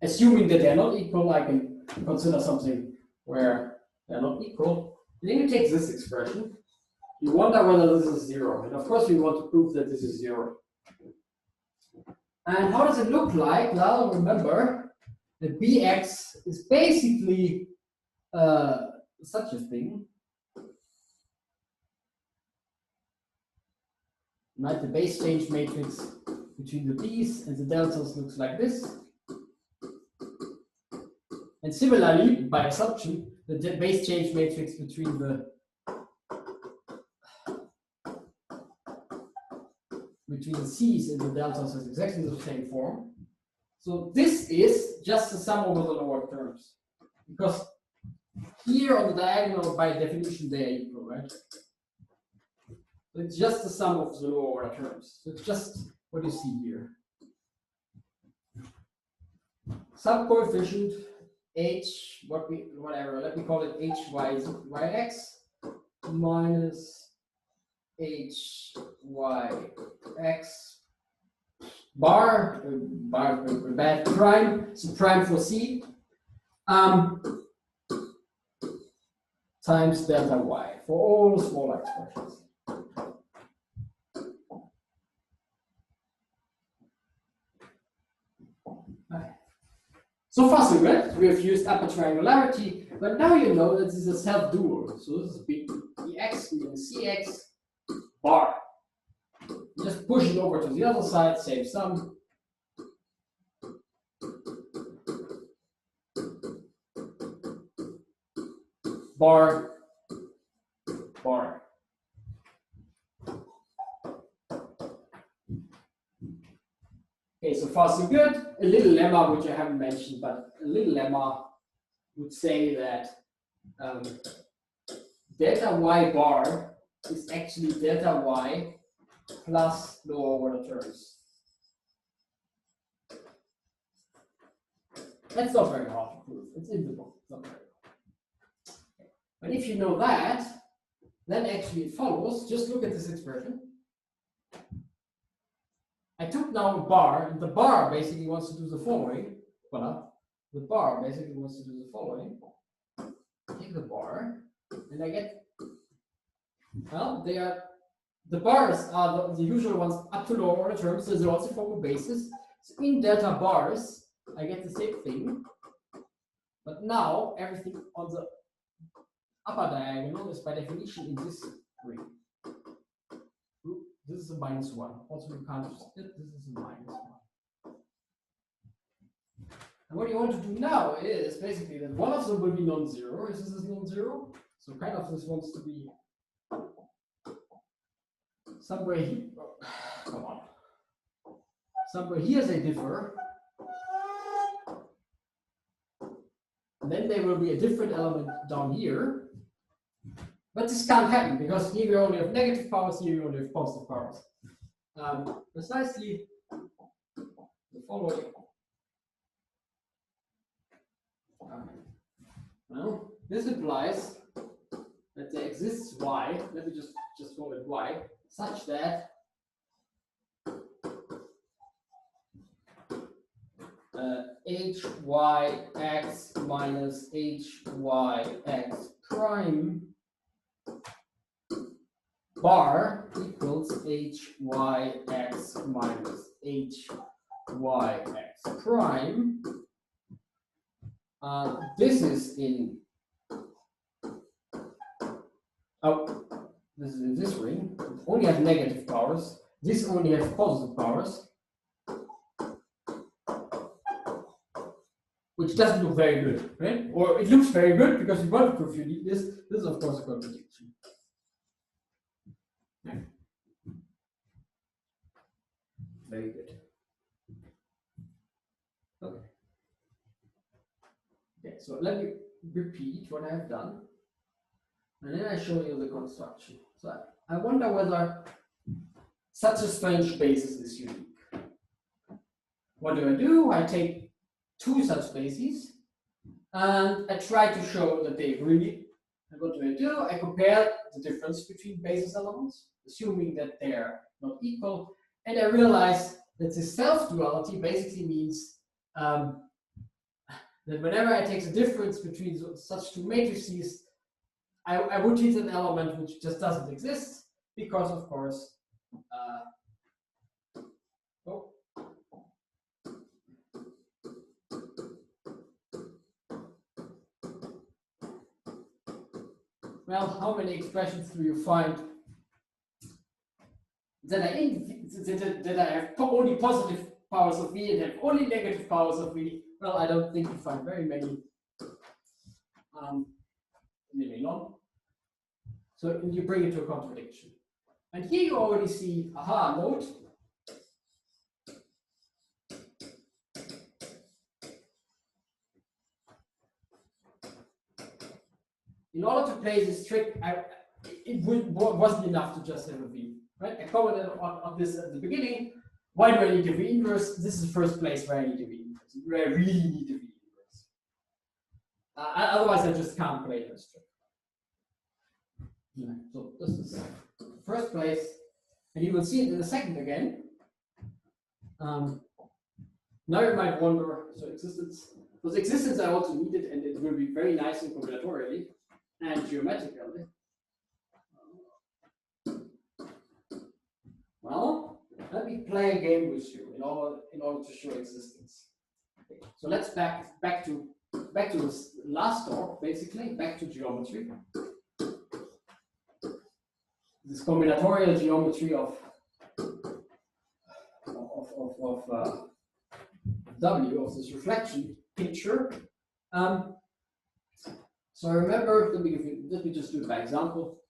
assuming that they're not equal, I can consider something where they're not equal. And then you take this expression. You wonder whether this is 0. And of course, we want to prove that this is 0. And how does it look like? Well, remember, the Bx is basically such a thing. Right? The base change matrix between the B's and the deltas looks like this. And similarly, by assumption, the base change matrix between the C's and the deltas is exactly the same form. So this is just the sum over the lower terms. Because here on the diagonal, by definition, they are equal, right? So it's just the sum of the lower order terms. So it's just what you see here. Some coefficient h, whatever, let me call it hyx minus hyx bar bad prime, so prime for c, times delta y for all smaller expressions. Okay. So far so good. We have used upper triangularity, but now you know that this is a self-dual. So this is bx minus cx bar. Just push it over to the other side, same sum. Bar, bar. Okay, so far so good. A little lemma, which I haven't mentioned, but a little lemma would say that delta y bar is actually delta y plus lower order terms. That's not very hard to prove. It's in the book. It's not very hard. But if you know that, then actually it follows. Just look at this expression. I took now a bar, and the bar basically wants to do the following. Well, the bar basically wants to do the following. Take the bar, and I get, well, the bars are the usual ones up to lower order terms, so they're also form a basis. So in delta bars, I get the same thing. But now everything on the upper diagonal is by definition in this ring. This is a -1. Also, you can't just split. This is a -1. And what you want to do now is basically that one of them will be non-zero. This is non-zero. So kind of this wants to be somewhere here. Oh, come on. Somewhere here they differ. And then there will be a different element down here. But this can't happen because here we only have negative powers, here we only have positive powers. Precisely the following. Well, this implies that there exists y, let me just call it y, such that hyx minus hyx prime bar equals hyx minus yx prime. This is in this is in this ring. It only has negative powers. This only has positive powers, which doesn't look very good, right? Or it looks very good because you want to prove you need this. This is of course a contradiction. Very good. Okay. Okay, so let me repeat what I have done, and then I show you the construction. So I wonder whether such a strange basis is unique. What do? I take two such bases, and I try to show that they really. And what do? I compare the difference between basis elements, assuming that they're not equal, and I realize that the self-duality basically means that whenever I take the difference between such two matrices, I would hit an element which just doesn't exist, because of course, well, how many expressions do you find that I have only positive powers of v and have only negative powers of v? Well, I don't think you find very many. Nearly none. So you bring it to a contradiction. And here you already see, aha, note. In order to play this trick, it wasn't enough to just have a v. Right? I commented on this at the beginning. Why do I need a v inverse? This is the first place where I need a v inverse, where I really need a v inverse. Otherwise, I just can't play this trick. So this is the first place, and you will see it in a second again. Now you might wonder, so existence. Because existence I also need it, and it will be very nice and combinatorially and geometrically. Well, let me play a game with you in order to show existence. Okay. So let's back to this last talk, basically, back to geometry. This combinatorial geometry of W, of this reflection picture. So remember, let me just do it by example.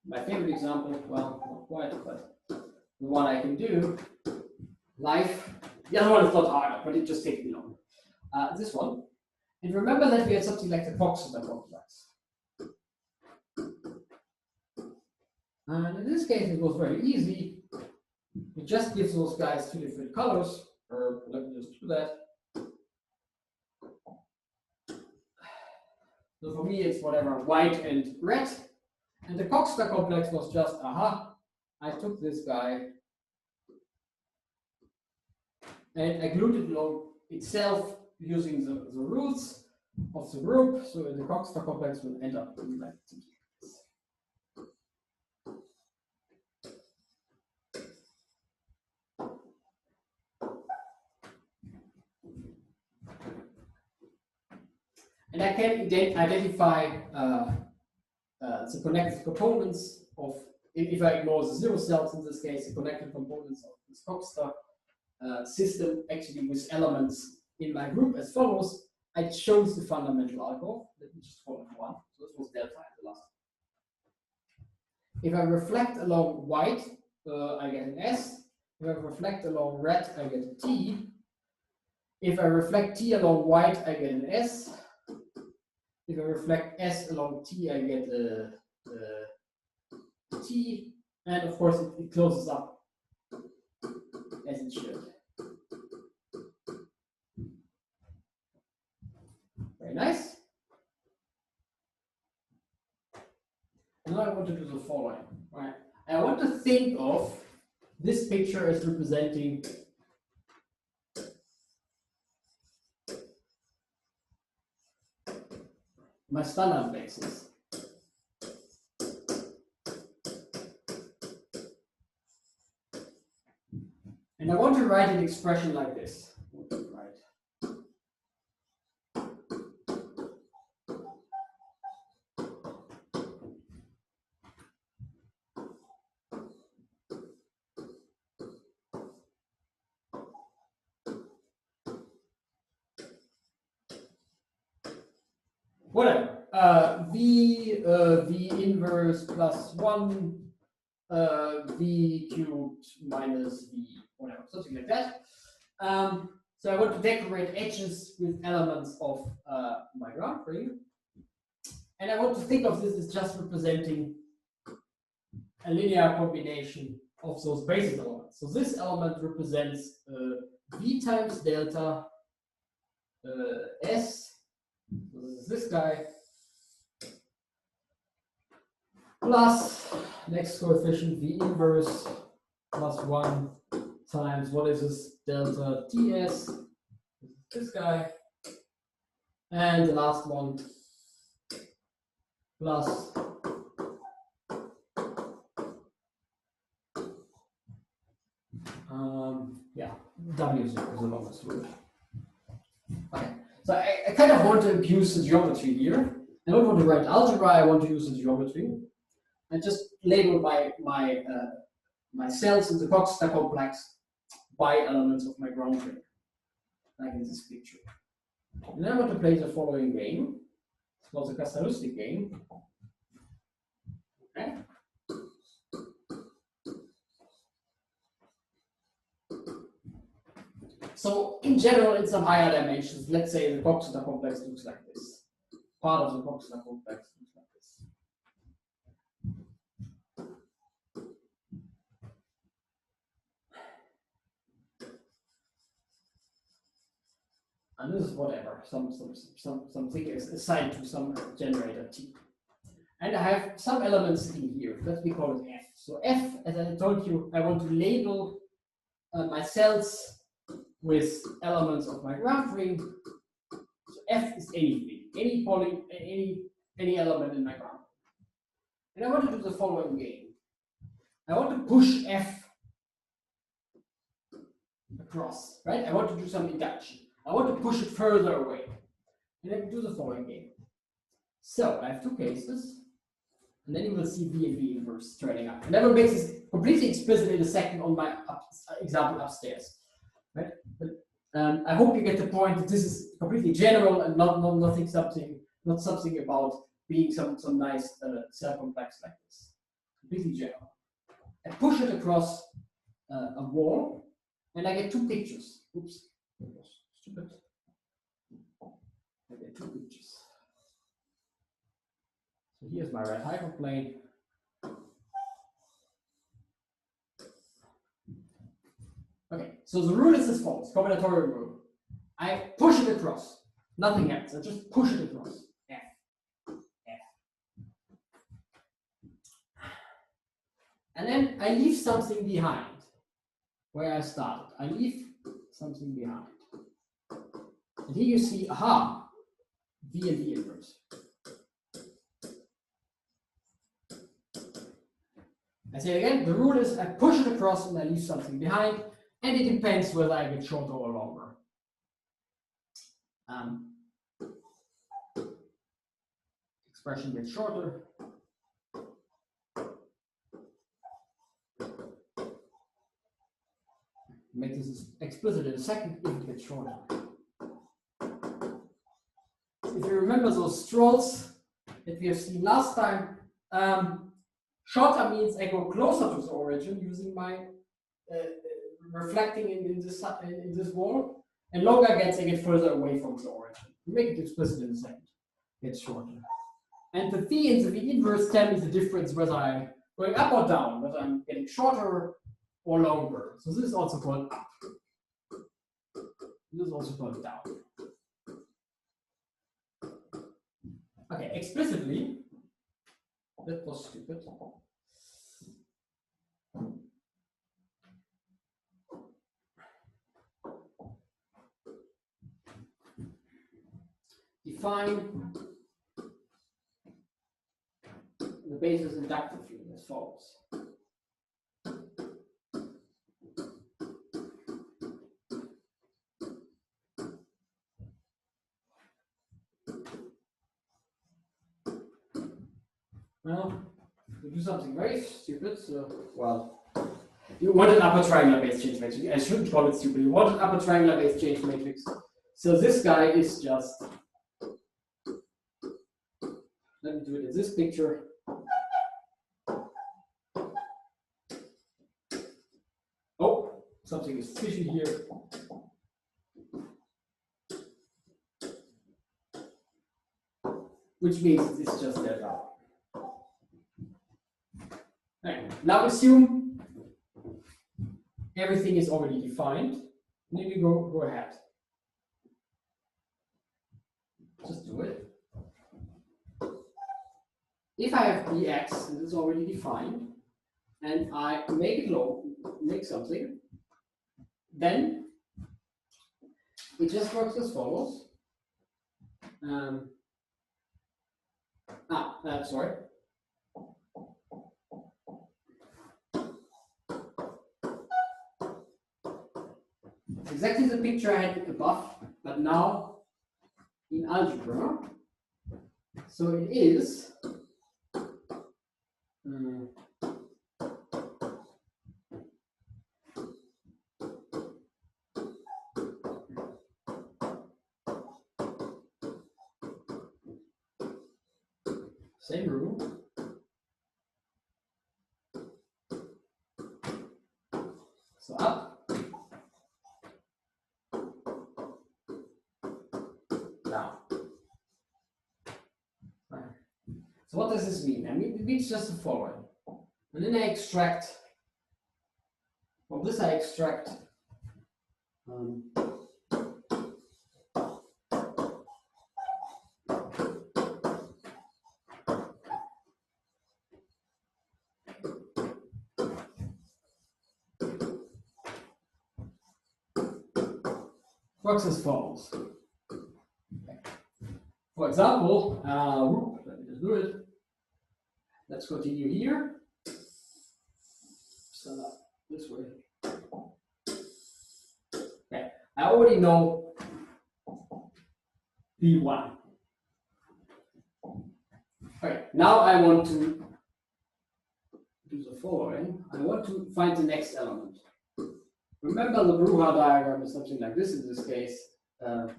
My favorite example, well, not quite, but the one I can do, life. The other one is not harder, but it just takes me longer. This one. And remember that we had something like the Kazhdan complex. And in this case, it was very easy. It just gives those guys two different colors. Or let me just do that. So for me, it's whatever, white and red. And the Kazhdan complex was just, aha, I took this guy and I glued it along itself using the roots of the group. So the Kazhdan complex will end up in like this. And I can identify the connected components of, if I ignore the zero cells in this case, the connected components of this Kazhdan system actually with elements in my group as follows. I chose the fundamental alcohol. Let me just follow one. So this was delta in the last. If I reflect along white, I get an S. If I reflect along red, I get a T. If I reflect T along white, I get an S. If I reflect S along T, I get a T. And of course, it closes up as it should. Very nice. Now I want to do the following. Right? I want to think of this picture as representing my standard basis. And I want to write an expression like this. Whatever. V inverse plus 1 v cubed minus v, whatever, something like that. So I want to decorate edges with elements of my ground ring. And I want to think of this as just representing a linear combination of those basis elements. So this element represents v times delta s. So this is this guy. Plus next coefficient v inverse plus 1 times what is this delta ts, this guy, and the last one plus w0 is the longest root. Okay, so I kind of want to abuse the geometry here. I don't want to write algebra, I want to use the geometry. And just label my cells in the Coxeter complex by elements of my ground ring, like in this picture. And then I want to play the following game. It's called the Kazhdan-Lusztig game. Okay. So in general, in some higher dimensions, let's say the Coxeter complex looks like this. Part of the Coxeter complex looks like this. And this is whatever, something is assigned to some generator T. And I have some elements in here. Let me call it F. So F, as I told you, I want to label my cells with elements of my ground ring. So F is anything, any element in my ground ring. And I want to do the following game. I want to push F across, right? I want to do some induction. I want to push it further away. And I do the following game. So I have two cases, and then you will see V and V inverse turning up. And I will make this completely explicit in a second on my example upstairs. Right? But I hope you get the point that this is completely general and not something about being some nice cell complex like this. Completely general. I push it across a wall, and I get two pictures. Oops. Stupid. I get two pictures. So here's my right hyperplane. Okay, so the rule is as follows, combinatorial rule. I push it across, nothing happens, I just push it across. F, F. And then I leave something behind where I started. I leave something behind. And here you see, aha, V and V inverse. I say again, the rule is I push it across and I leave something behind, and it depends whether I get shorter or longer. Expression gets shorter. Make this explicit in a second if it gets shorter. If you remember those strolls that we have seen last time, shorter means I go closer to the origin using my reflecting in this wall, and longer gets I get further away from the origin. We make it explicit in a second. Gets shorter. And the V and the V inverse tell me the difference whether I'm going up or down, whether I'm getting shorter or longer. So this is also called up. This is also called down. Okay, explicitly, that was stupid. Define the basis inductive field as follows. Well, we do something very stupid. So, well, you want an upper triangular base change matrix. I shouldn't call it stupid. You want an upper triangular base change matrix. So this guy is just. Let me do it in this picture. Oh, something is fishy here. Which means it's just delta. Right. Now assume everything is already defined. Maybe go ahead. Just do it. If I have bx, this is already defined, and I make it low, make something, then it just works as follows. Sorry. It's exactly the picture I had above, but now in algebra. So it is same rule. So up, down. So what does this mean? I mean, it means just the following. And then I extract, from this I extract works as follows. For example, let me just do it. Let's continue here. So this way. Okay, I already know B1. Okay, now I want to do the following. I want to find the next element. Remember the Bruja diagram is something like this in this case. Okay,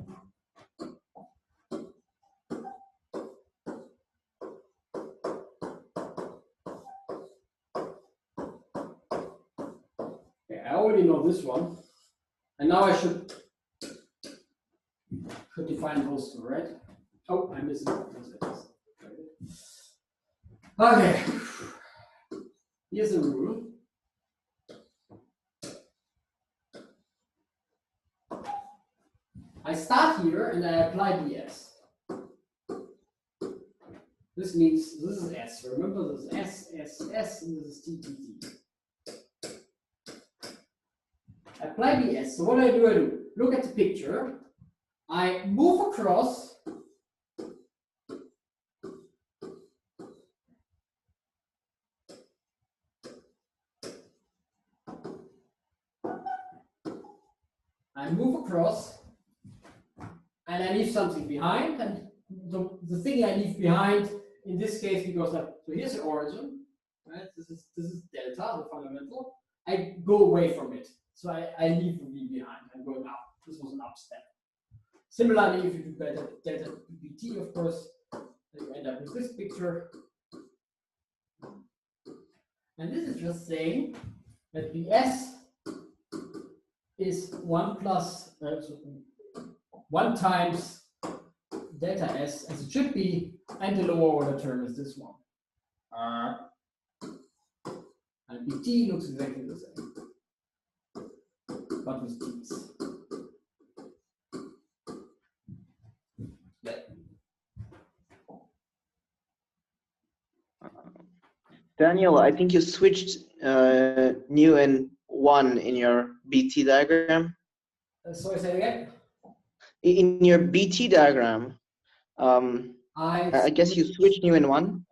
I already know this one. And now I should define those two, right? Oh, I'm missing this. Okay. Here's a rule. I start here and I apply ds. This means this is s. Remember, this is s, s, s, and this is t, t, t. Apply ds. So what I do? Look at the picture. I move across. And I leave something behind, and the thing I leave behind in this case, because so here's the origin, right? This is delta, the fundamental. I go away from it, so I leave the v behind. I'm going up. This was an up step. Similarly, if you do delta bt, of course, then you end up with this picture. And this is just saying that bs is 1 plus 1 times delta s as it should be, and the lower order term is this one. And bt looks exactly the same, but with t's. Daniel, I think you switched nu and 1 in your BT diagram. Sorry, say again? In your BT diagram, I guess you switched nu and 1.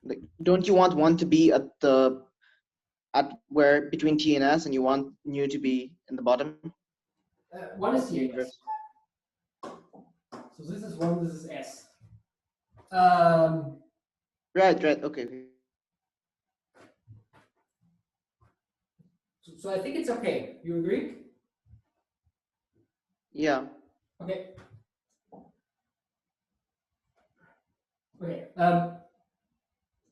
Like, don't you want 1 to be at where between t and s, and you want nu to be in the bottom? 1 is here. Yes. So this is 1, this is S. Right, okay. So I think it's okay. You agree? Yeah. Okay. Okay.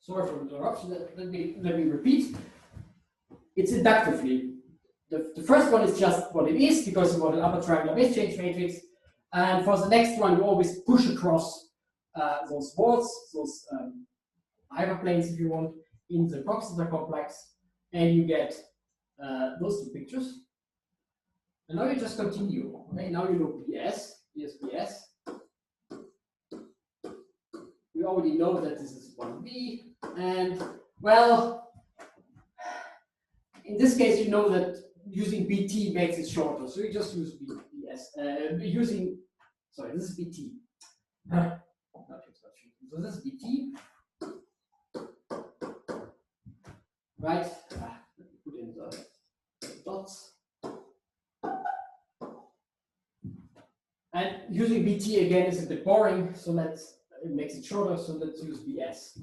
Sorry for the interruption. Let me repeat. It's inductively. The first one is just what it is because you want an upper triangular base change matrix. And for the next one, you always push across those walls, those hyperplanes, if you want, in the Coxeter complex, and you get those two pictures. And now you just continue. Okay, now you look BS. Here's BS. We already know that this is 1B, and well, in this case, you know that using BT makes it shorter, so you just use BS. Sorry, this is BT. So this is BT, right? Let me put in the dots. And using BT again is a bit boring, so it makes it shorter, so let's use BS.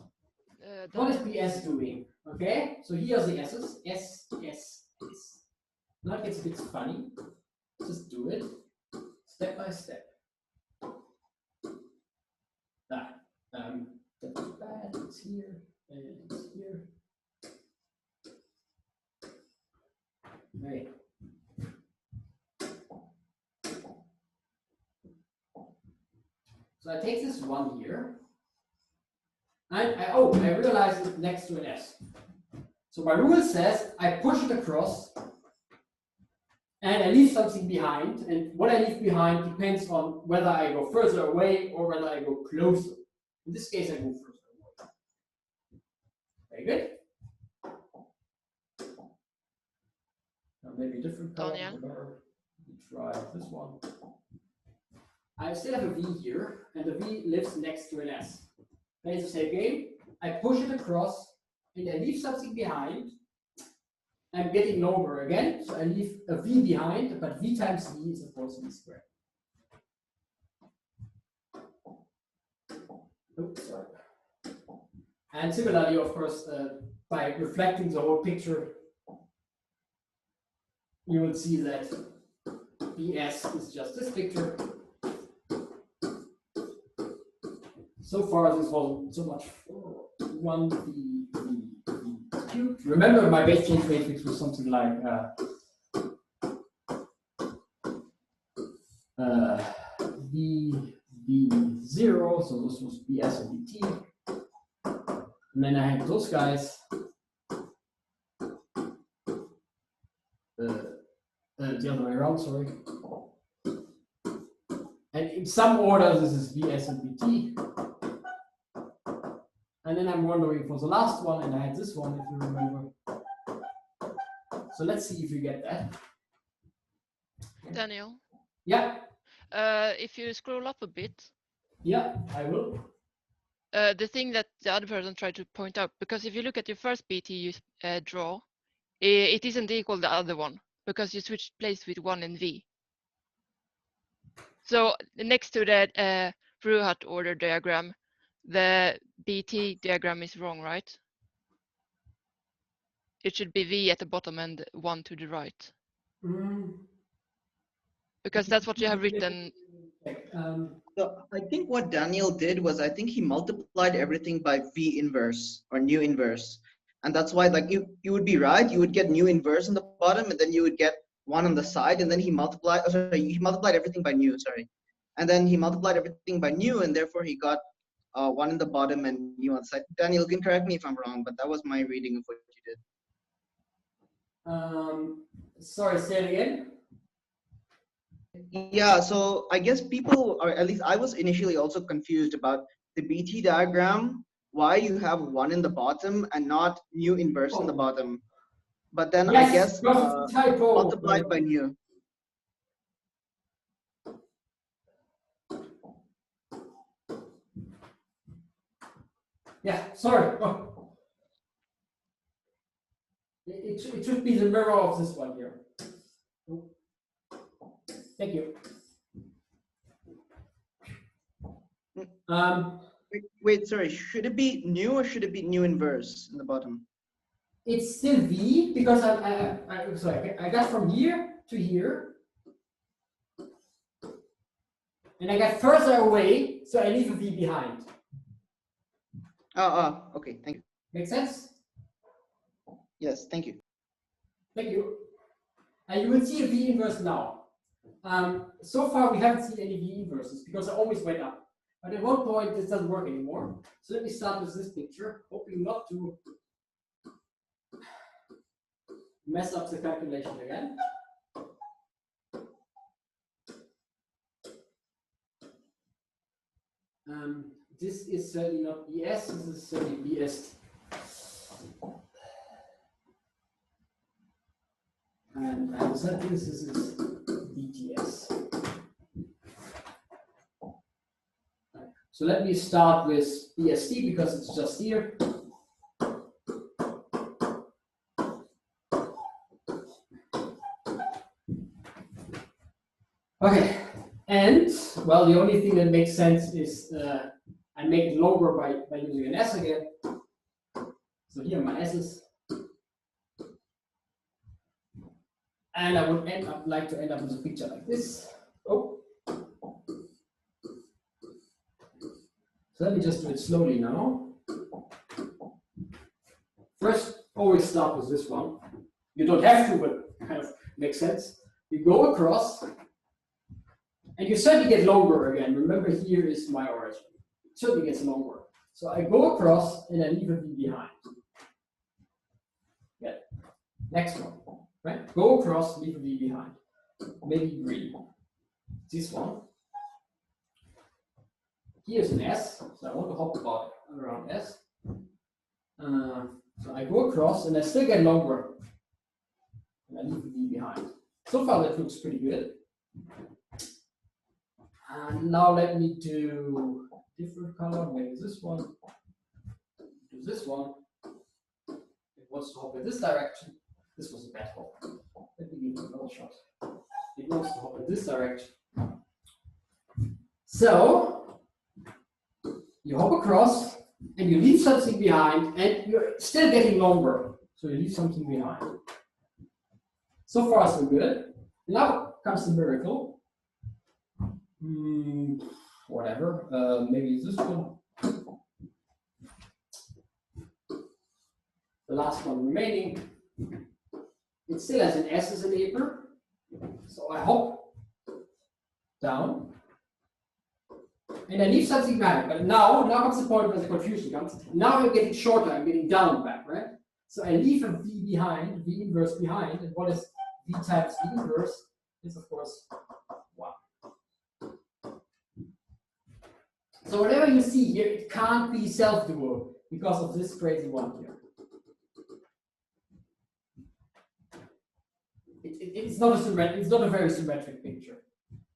What is BS doing? Okay, so here's the S's. S, S, S. Now it gets a bit funny. Just do it step by step. That's too bad. It's here and it's here. Right. So I take this 1 here, and I realize it's next to an S. So my rule says I push it across, and I leave something behind. And what I leave behind depends on whether I go further away or whether I go closer. In this case, I go further away. Very good. Now maybe a different color. Try this one. I still have a V here, and the V lives next to an S. Then it's the same game. I push it across, and I leave something behind. I'm getting lower again, so I leave a V behind, but V times V is of course V squared. Oops, sorry. And similarly, of course, by reflecting the whole picture, you will see that BS is just this picture. So far, this wasn't so much for 1B cubed. Remember, my base change matrix was something like B0, so this was BS and BT. And then I have those guys. The other way around, sorry. And in some order, this is BS and BT. And then I'm wondering for the last one, and I had this one, if you remember. So let's see if you get that. Daniel? Yeah. If you scroll up a bit. Yeah, I will. The thing that the other person tried to point out, because if you look at your first BT you draw, it isn't equal to the other one, because you switched place with 1 and V. So next to the Bruhat order diagram, the BT diagram is wrong, right? It should be V at the bottom and 1 to the right. Because that's what you have written. So I think what Daniel did was, I think he multiplied everything by V inverse or nu inverse. And that's why, like, you would be right, you would get nu inverse on the bottom, and then you would get 1 on the side, and then he multiplied, he multiplied everything by nu, sorry. And then he multiplied everything by nu, and therefore he got 1 in the bottom and nu on the side. Daniel, you can correct me if I'm wrong, but that was my reading of what you did. Sorry, say it again. Yeah, so I guess people, or at least I was initially also confused about the BT diagram, why you have 1 in the bottom and not nu inverse in the bottom. But then yes, I guess multiplied by nu. Yeah, sorry. Oh. It should be the mirror of this one here. Thank you. Wait, sorry. Should it be new or should it be new inverse in the bottom? It's still V because sorry, I got from here to here, and I got further away, so I leave a V behind. Okay. Thank you. Make sense? Yes, thank you. Thank you. And you will see a V inverse now. So far, we haven't seen any V inverses because I always went up. But at one point, this doesn't work anymore. So let me start with this picture, hoping not to mess up the calculation again. This is certainly not BS, this is certainly BS. And this is BTS. So let me start with BST because it's just here. Okay, and well, the only thing that makes sense is I make it longer by using an S again. So here are my S's. And I would like to end up with a picture like this. Oh. So let me just do it slowly now. First, always start with this one. You don't have to, but it kind of makes sense. You go across, and you certainly get longer again. Remember, here is my origin. It certainly gets longer. So I go across, and I leave a V behind. Yeah. Next one. Right? Go across, leave a V behind. Maybe green. This one. Here's an S, so I want to hop around S. So I go across, and I still get longer. And I leave a V behind. So far, that looks pretty good. And now let me do a different color, maybe this one. Do this one. It wants to hop in this direction. This was a bad hop. Let me give it another shot. It wants to hop in this direction. So you hop across and you leave something behind, and you're still getting longer. So you leave something behind. So far, so good. Now comes the miracle. Whatever. Maybe this one. The last one remaining. It still has an S as a neighbor. So I hop down. And I leave something behind. But now comes the point where the confusion comes. Now I'm getting shorter, I'm getting down back, right? So I leave a V behind, V inverse behind. And what is V times V inverse? Is of course 1. So whatever you see here, it can't be self-dual because of this crazy one here. It's not a very symmetric picture.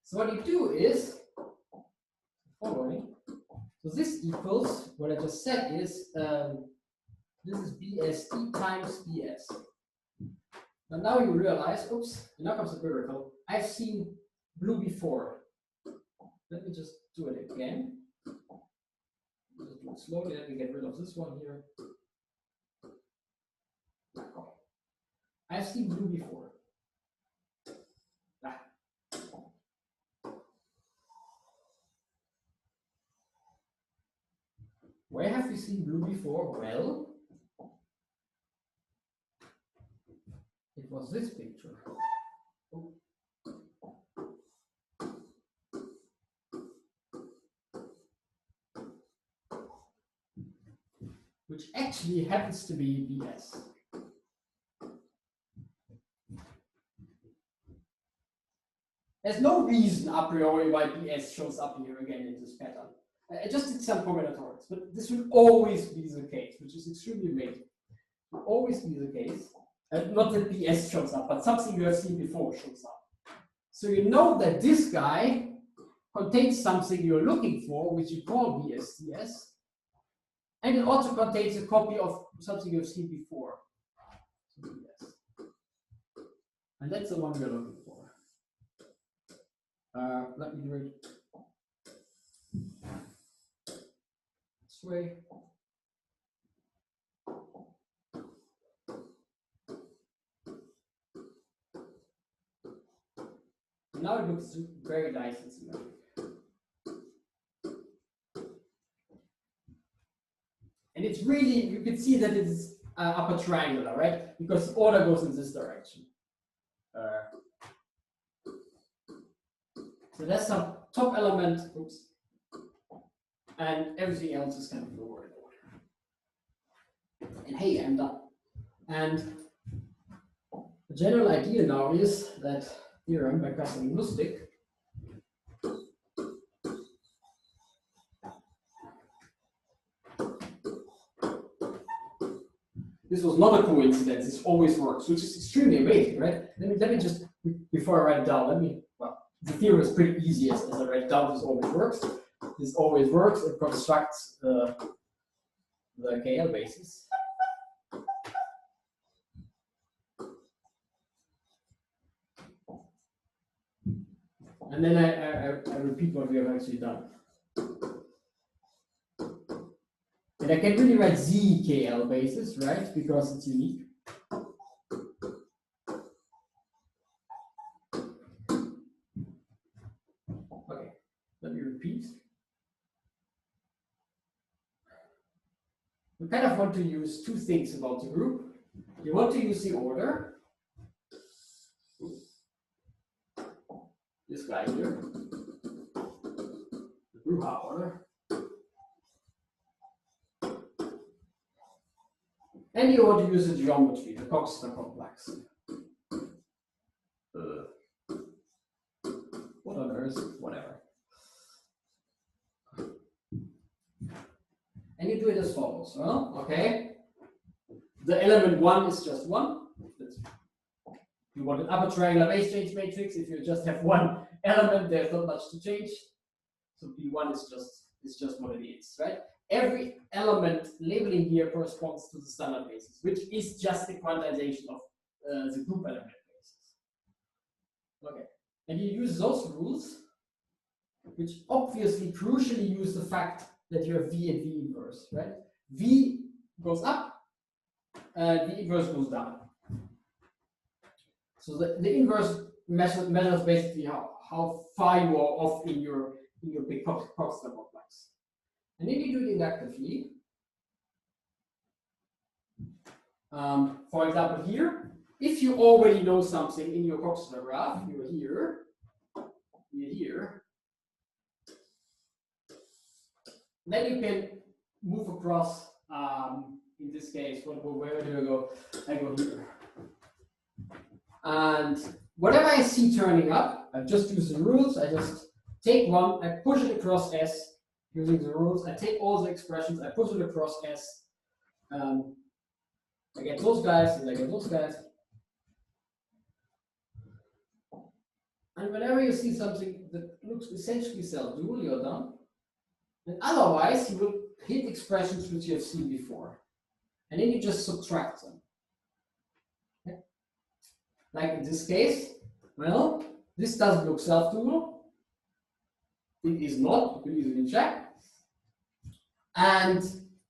So what you do is following. So this equals what I just said is this is BST times BS. But now you realize, oops, and now comes the miracle. I've seen blue before. Let me just do it again. Just do it slowly. Let me get rid of this one here. I've seen blue before. Where have we seen blue before? Well, it was this picture. Which actually happens to be BS. There's no reason a priori why BS shows up here again in this pattern. I just did some combinatorics, but this will always be the case, which is extremely amazing. It will always be the case. Not that BS shows up, but something you have seen before shows up. So you know that this guy contains something you're looking for, which you call BSTS. And it also contains a copy of something you've seen before. And that's the one we're looking for. Let me do it. way. Now it looks very nice and symmetric. And it's really, you can see that it's upper triangular, right? Because the order goes in this direction. So that's some top element, oops, and everything else is kind of lower in order. And hey, I'm done. And the general idea now is that theorem by Kazhdan-Lusztig this was not a coincidence, this always works, which is extremely amazing, right? Let me just, before I write it down, well, the theorem is pretty easy as I write it down, this always works. This always works, it constructs the KL basis. And then I repeat what we have actually done. And I can really write ZKL basis, right? Because it's unique. Okay, let me repeat. We kind of want to use two things about the group. You want to use the order. This guy here, the Bruha order. And you want to use the geometry, the Kazhdan complex. What on earth? Whatever. And you do it as follows. Well, okay. The element 1 is just 1. You want an upper triangular base change matrix. If you just have one element, there's not much to change. So B1 is just what it is, right? Every element labeling here corresponds to the standard basis, which is just the quantization of the group element basis. Okay, and you use those rules, which obviously crucially use the fact that you have V and V inverse, right? V goes up, the inverse goes down. So the inverse measures basically how far you are off in your big Kazhdan complex. And then you do it inductively. For example, here, if you already know something in your Kazhdan graph, you're here, then you can move across. In this case, where do I go? I go here. And whatever I see turning up, I just use the rules. I just take one, I push it across S using the rules. I take all the expressions, I push it across S. I get those guys, and I get those guys. And whenever you see something that looks essentially self-dual, you're done. And otherwise, you will hit expressions which you have seen before. And then you just subtract them. Okay? Like in this case, well, this doesn't look self-dual. It is not, you can easily check. And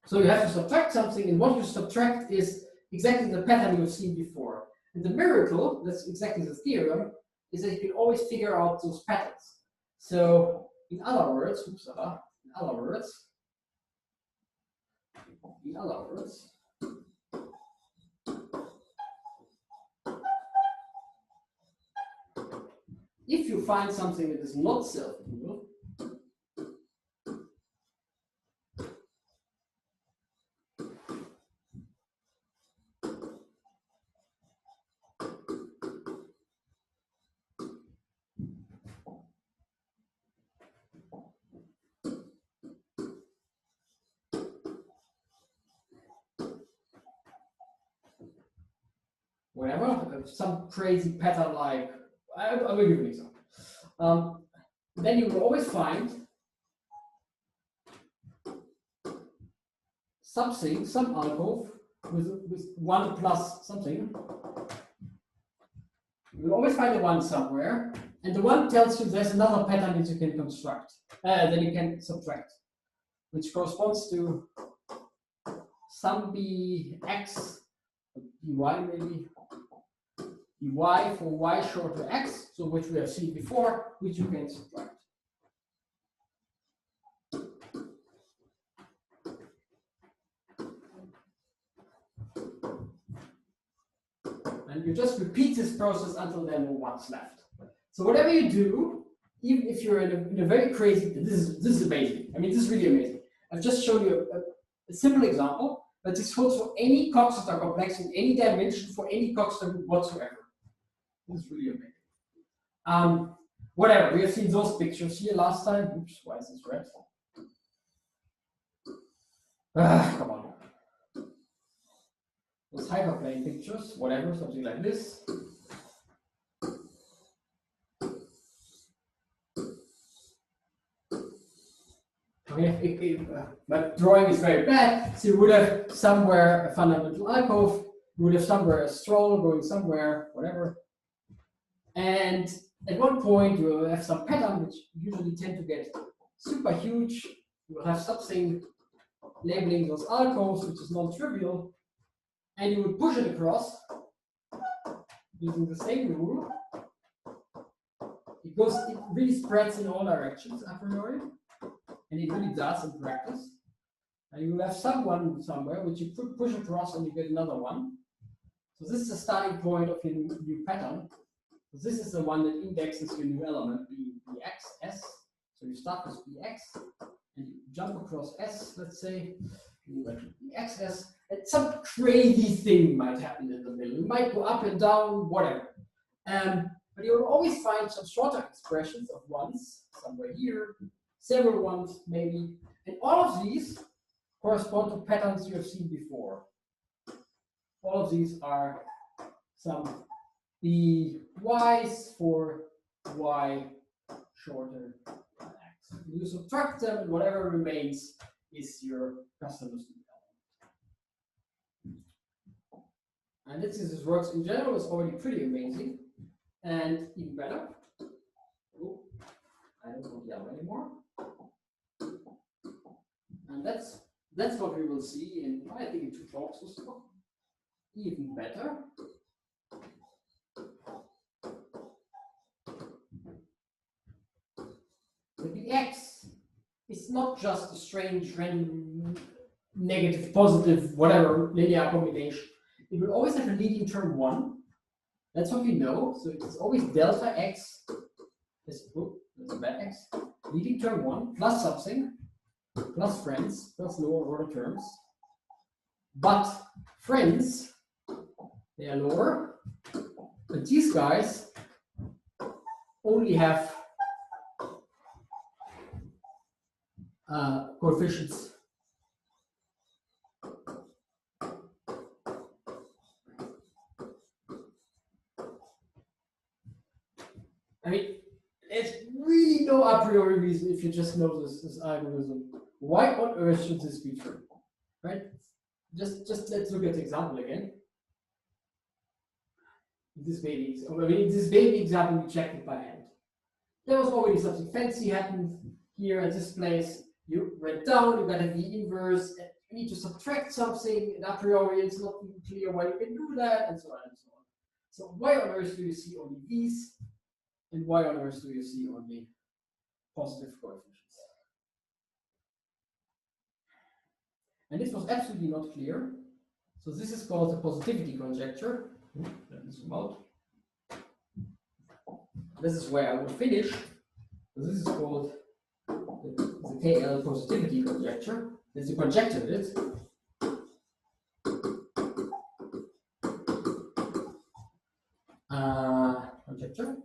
so you have to subtract something, and what you subtract is exactly the pattern you've seen before. And the miracle, that's exactly the theorem, is that you can always figure out those patterns. So in other words, if you find something that is not self-dual, whatever, some crazy pattern like, I will give you an example. Then you will always find something, some alcove with 1 plus something. You will always find a 1 somewhere, and the 1 tells you there's another pattern that you can construct, that you can subtract. which corresponds to some bx, dy maybe, dy for y short to x, so which we have seen before, which you can subtract. And you just repeat this process until there are no ones left. So whatever you do, even if you're in a very crazy, this is amazing. I mean, this is really amazing. I've just shown you a simple example, but this holds for any Coxeter complex in any dimension for any Coxeter group whatsoever. This is really amazing. Whatever, we have seen those pictures here last time. Oops, why is this red? Come on. Those hyperplane pictures, whatever, something like this. Okay, but drawing is very bad, so you would have somewhere a fundamental alcove, you would have somewhere a stroll going somewhere, whatever. And at one point you will have some pattern which usually tend to get super huge. You will have something labeling those alcoves, which is non-trivial, and you would push it across using the same rule. It really spreads in all directions a priori, and it really does in practice. And you will have someone somewhere which you push across and you get another one. So this is the starting point of your new pattern. So this is the one that indexes your new element, bx, s. So you start with bx, and you jump across s, let's say, you went to bxs, and some crazy thing might happen in the middle. You might go up and down, whatever. But you'll always find some shorter expressions of ones, somewhere here, several ones maybe, and all of these correspond to patterns you have seen before. All of these are some by's for y shorter than x. You subtract them, and whatever remains is your Kazhdan-Lusztig element. And this works in general is already pretty amazing, and even better. Oh, I don't want yellow anymore. And that's what we will see in, I think, in 2 talks or so. Even better. The bx is not just a strange random negative, positive, whatever linear combination. It will always have a leading term 1. That's what we know. So it's always delta x. That's a bad x. Leading term 1 plus something, plus friends, plus lower order terms. But friends, they are lower. But these guys only have coefficients. I mean, there's really no a priori reason if you just know this algorithm. Why on earth should this be true? Right? Just let's look at the example again. This baby example, we checked it by hand. There was already something fancy happened here at this place. You went down, you got a V inverse, and you need to subtract something, and a priori it's not even clear why you can do that, and so on and so on. So why on earth do you see only these? And why on earth do you see only positive coefficients? And this was absolutely not clear. So this is called the positivity conjecture. Let me zoom out. This is where I will finish. So this is called the KL positivity conjecture. There's a conjecture of it. Conjecture.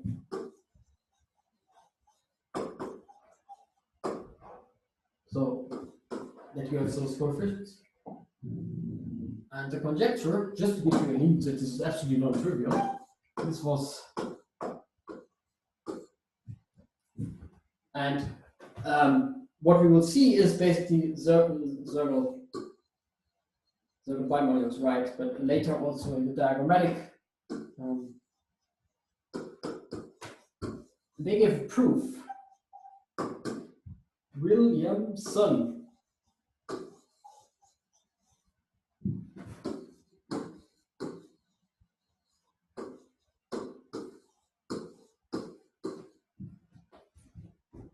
So that you have those coefficients. And the conjecture, just to give you a hint that this is absolutely not trivial, this was, and what we will see is basically Soergel bimodules, right? But later also in the diagrammatic, they give proof. Williamson.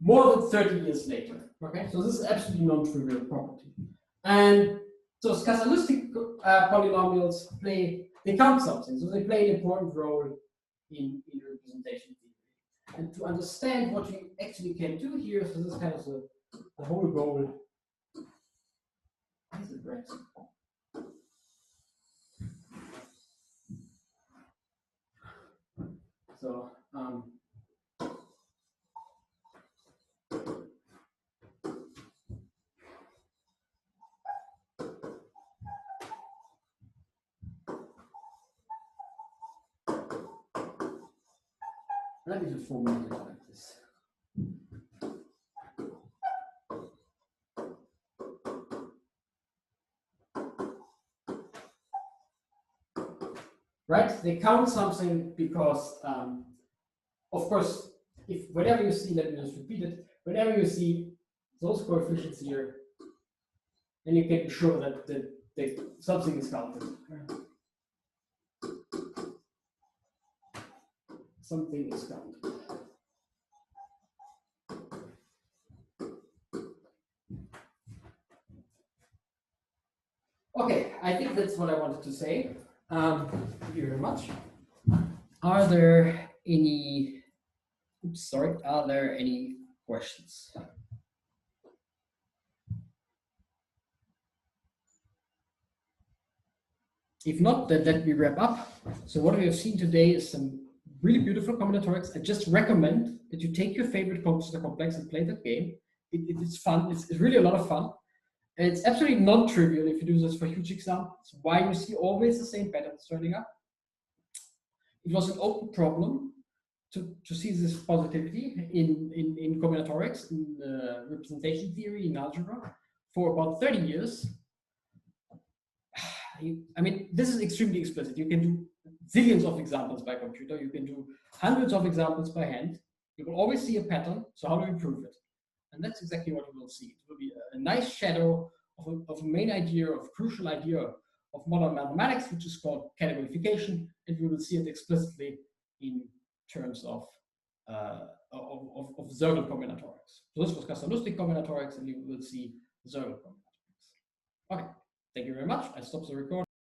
more than 30 years later. Okay, so this is absolutely non-trivial property. And so Kazhdan-Lusztig polynomials they count something, so they play an important role in representation theory. And to understand what you actually can do here, so this is kind of the whole goal. What is it, right? So let me just formulate it like this. Right? They count something because, of course, if whenever you see, let me just repeat it, whenever you see those coefficients here, then you can be sure that something is counted. Something is counted. Okay, I think that's what I wanted to say. Thank you very much. Are there any? Oops, sorry. Are there any questions? If not, then let me wrap up. So what we have seen today is some really beautiful combinatorics. I just recommend that you take your favorite composite complex and play that game. It's fun. It's really a lot of fun. And it's absolutely non-trivial if you do this for huge examples. Why you see always the same patterns turning up. It was an open problem to see this positivity in combinatorics, in representation theory, in algebra, for about 30 years. I mean, this is extremely explicit. You can do zillions of examples by computer. You can do hundreds of examples by hand. You will always see a pattern. So how do we prove it? And that's exactly what you will see. It will be a nice shadow of a main idea, of a crucial idea of modern mathematics, which is called categorification. And we will see it explicitly in terms of Soergel combinatorics. So this was Kazhdan-Lusztig combinatorics, and you will see Soergel combinatorics. Okay, thank you very much. I stop the recording.